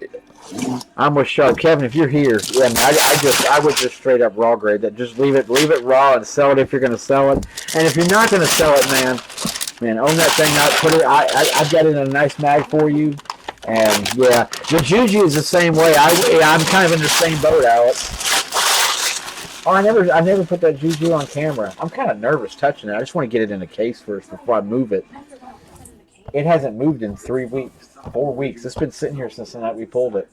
I'm with Sharp. Kevin, if you're here, yeah, man, I would just straight up raw grade that. Just leave it raw and sell it if you're going to sell it. And if you're not going to sell it, man, own that thing out. Put it. I've got it in a nice mag for you. And yeah, the Juju is the same way. I'm kind of in the same boat, Alex. Oh, I never put that Juju on camera. I'm kind of nervous touching it. I just want to get it in a case first before I move it. It hasn't moved in 3 weeks, 4 weeks. It's been sitting here since the night we pulled it.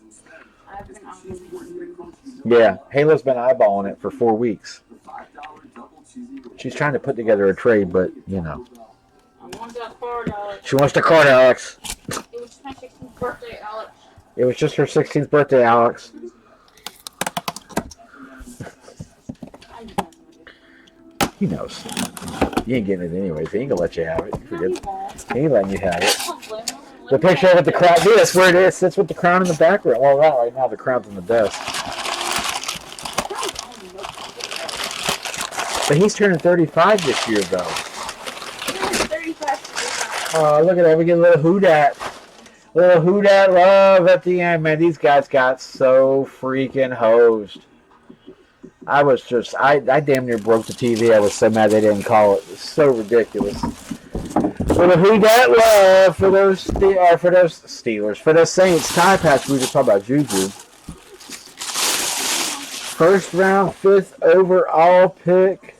Yeah, Halo's been eyeballing it for 4 weeks. She's trying to put together a trade, but you know. She wants the card, Alex. It was my 16th birthday, Alex. It was just her 16th birthday, Alex. He knows. You ain't getting it anyways. He ain't gonna let you have it. He ain't letting you have it. The picture with the crown. Dude, that's where it is. Sits with the crown in the background. Well, not right now. The crown's in the desk. But he's turning 35 this year, though. Oh, look at that. We get a little who dat. Little who dat love at the end, man. These guys got so freaking hosed. I damn near broke the TV. I was so mad they didn't call it. It's so ridiculous. For the who dat love for those Steelers, for those Saints tie patch, we were just talking about Juju. First round, 5th overall pick.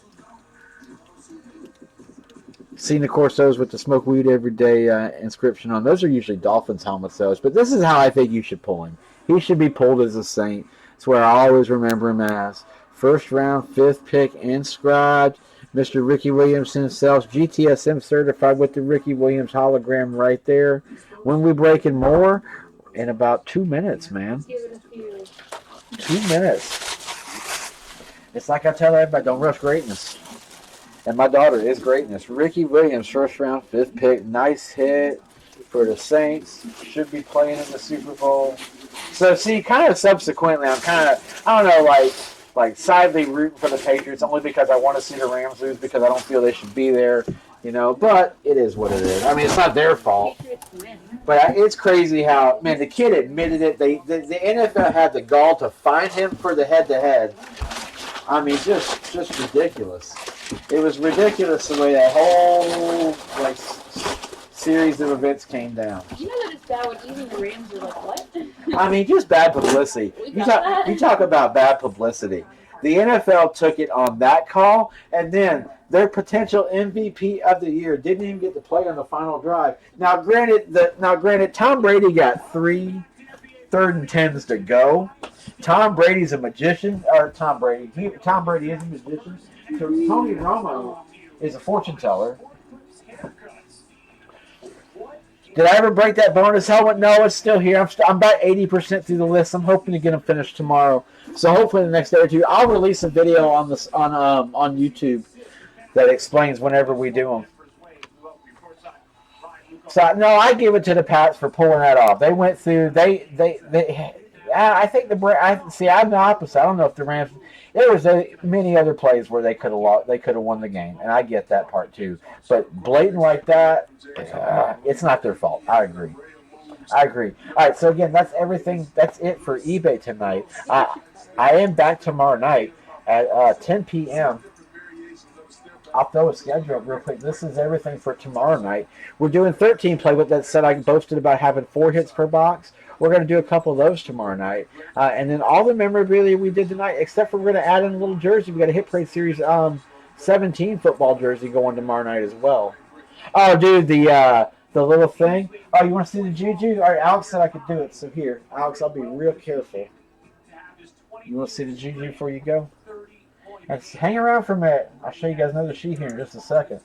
Seen, of course, those with the smoke weed every day inscription on. Those are usually Dolphins helmet sales, but this is how I think you should pull him. He should be pulled as a Saint. It's where I always remember him as. First round, 5th pick, inscribed. Mr. Ricky Williams himself, GTSM certified with the Ricky Williams hologram right there. When we breaking more? In about 2 minutes, man. 2 minutes. It's like I tell everybody, don't rush greatness. And my daughter is greatness. Ricky Williams, first round, 5th pick. Nice hit for the Saints. Should be playing in the Super Bowl. So, see, kind of subsequently, I'm kind of, I don't know, like sidely rooting for the Patriots only because I want to see the Rams lose because I don't feel they should be there, you know. But it is what it is. I mean, it's not their fault. But it's crazy how, man, the kid admitted it. The NFL had the gall to find him for the head-to-head. I mean, just ridiculous. It was ridiculous the way that whole series of events came down. You know that it's bad when even the Rams are like, what? I mean, just bad publicity. You talk about bad publicity. The NFL took it on that call, and then their potential MVP of the year didn't even get to play on the final drive. Now, granted, Tom Brady got 3 3rd-and-10s to go. Tom Brady's a magician, or Tom Brady is a magician. So Tony Romo is a fortune teller. Did I ever break that bonus helmet? No, it's still here. I'm about 80% through the list. I'm hoping to get them finished tomorrow. So hopefully the next day or two, I'll release a video on this on YouTube that explains whenever we do them. So no, I give it to the Pats for pulling that off. They went through. I think I'm the opposite. I don't know if the Rams. There was many other plays where they could have lost. They could have won the game, and I get that part too. But blatant like that, it's not their fault. I agree. All right, so again, that's everything. That's it for eBay tonight. I am back tomorrow night at 10 p.m. I'll throw a schedule up real quick. This is everything for tomorrow night. We're doing 13 play with that said I boasted about having 4 hits per box. We're going to do a couple of those tomorrow night. And then all the memorabilia we did tonight, except for we're going to add in a little jersey. We got a Hit Parade Series 17 football jersey going tomorrow night as well. Oh, dude, the little thing. Oh, you want to see the Juju? All right, Alex said I could do it. So here, Alex, I'll be real careful. You want to see the Juju before you go? Hang around for a minute. I'll show you guys another sheet here in just a second.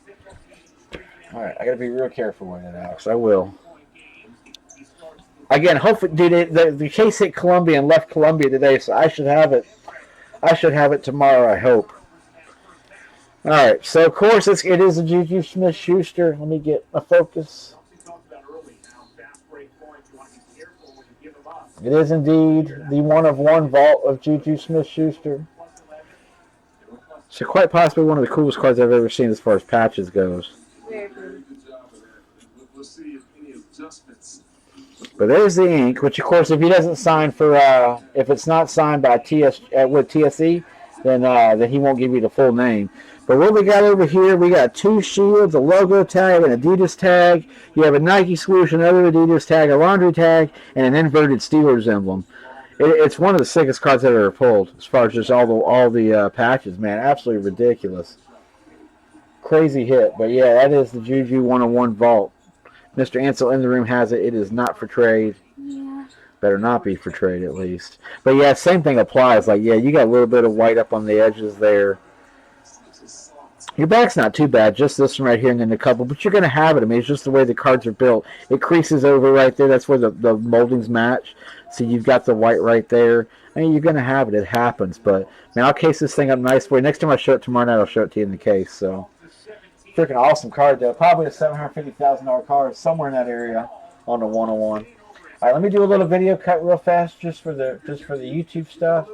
All right, I got to be real careful with it, Alex. I will. Again, hopefully, dude, the case hit Columbia and left Columbia today, so I should have it. I should have it tomorrow, I hope. All right, so of course it is a Juju Smith-Schuster. Let me get a focus. It is indeed the 1/1 vault of Juju Smith-Schuster. So quite possibly one of the coolest cards I've ever seen as far as patches goes. Very cool. We'll see if any adjustments. But there's the ink, which of course if he doesn't sign for, if it's not signed by with TSE, then he won't give you the full name. But what we got over here, we got 2 shields, a logo tag, an Adidas tag. You have a Nike swoosh, another Adidas tag, a laundry tag, and an inverted Steelers emblem. It's one of the sickest cards I've ever pulled, as far as just all the patches, man. Absolutely ridiculous. Crazy hit. But yeah, that is the Juju 1/1 vault. Mr. Ansel in the room has it. It is not for trade. Yeah. Better not be for trade, at least. But yeah, same thing applies. Like, yeah, you got a little bit of white up on the edges there. Your back's not too bad, just this one right here and then a couple, but you're going to have it. I mean, it's just the way the cards are built. It creases over right there. That's where the moldings match. So you've got the white right there. I mean, you're going to have it. It happens. But, man, I'll case this thing up nice for you. Next time I show it tomorrow night, I'll show it to you in the case. So, freaking awesome card, though. Probably a $750,000 card, somewhere in that area on the 1/1. All right, let me do a little video cut real fast just for the YouTube stuff.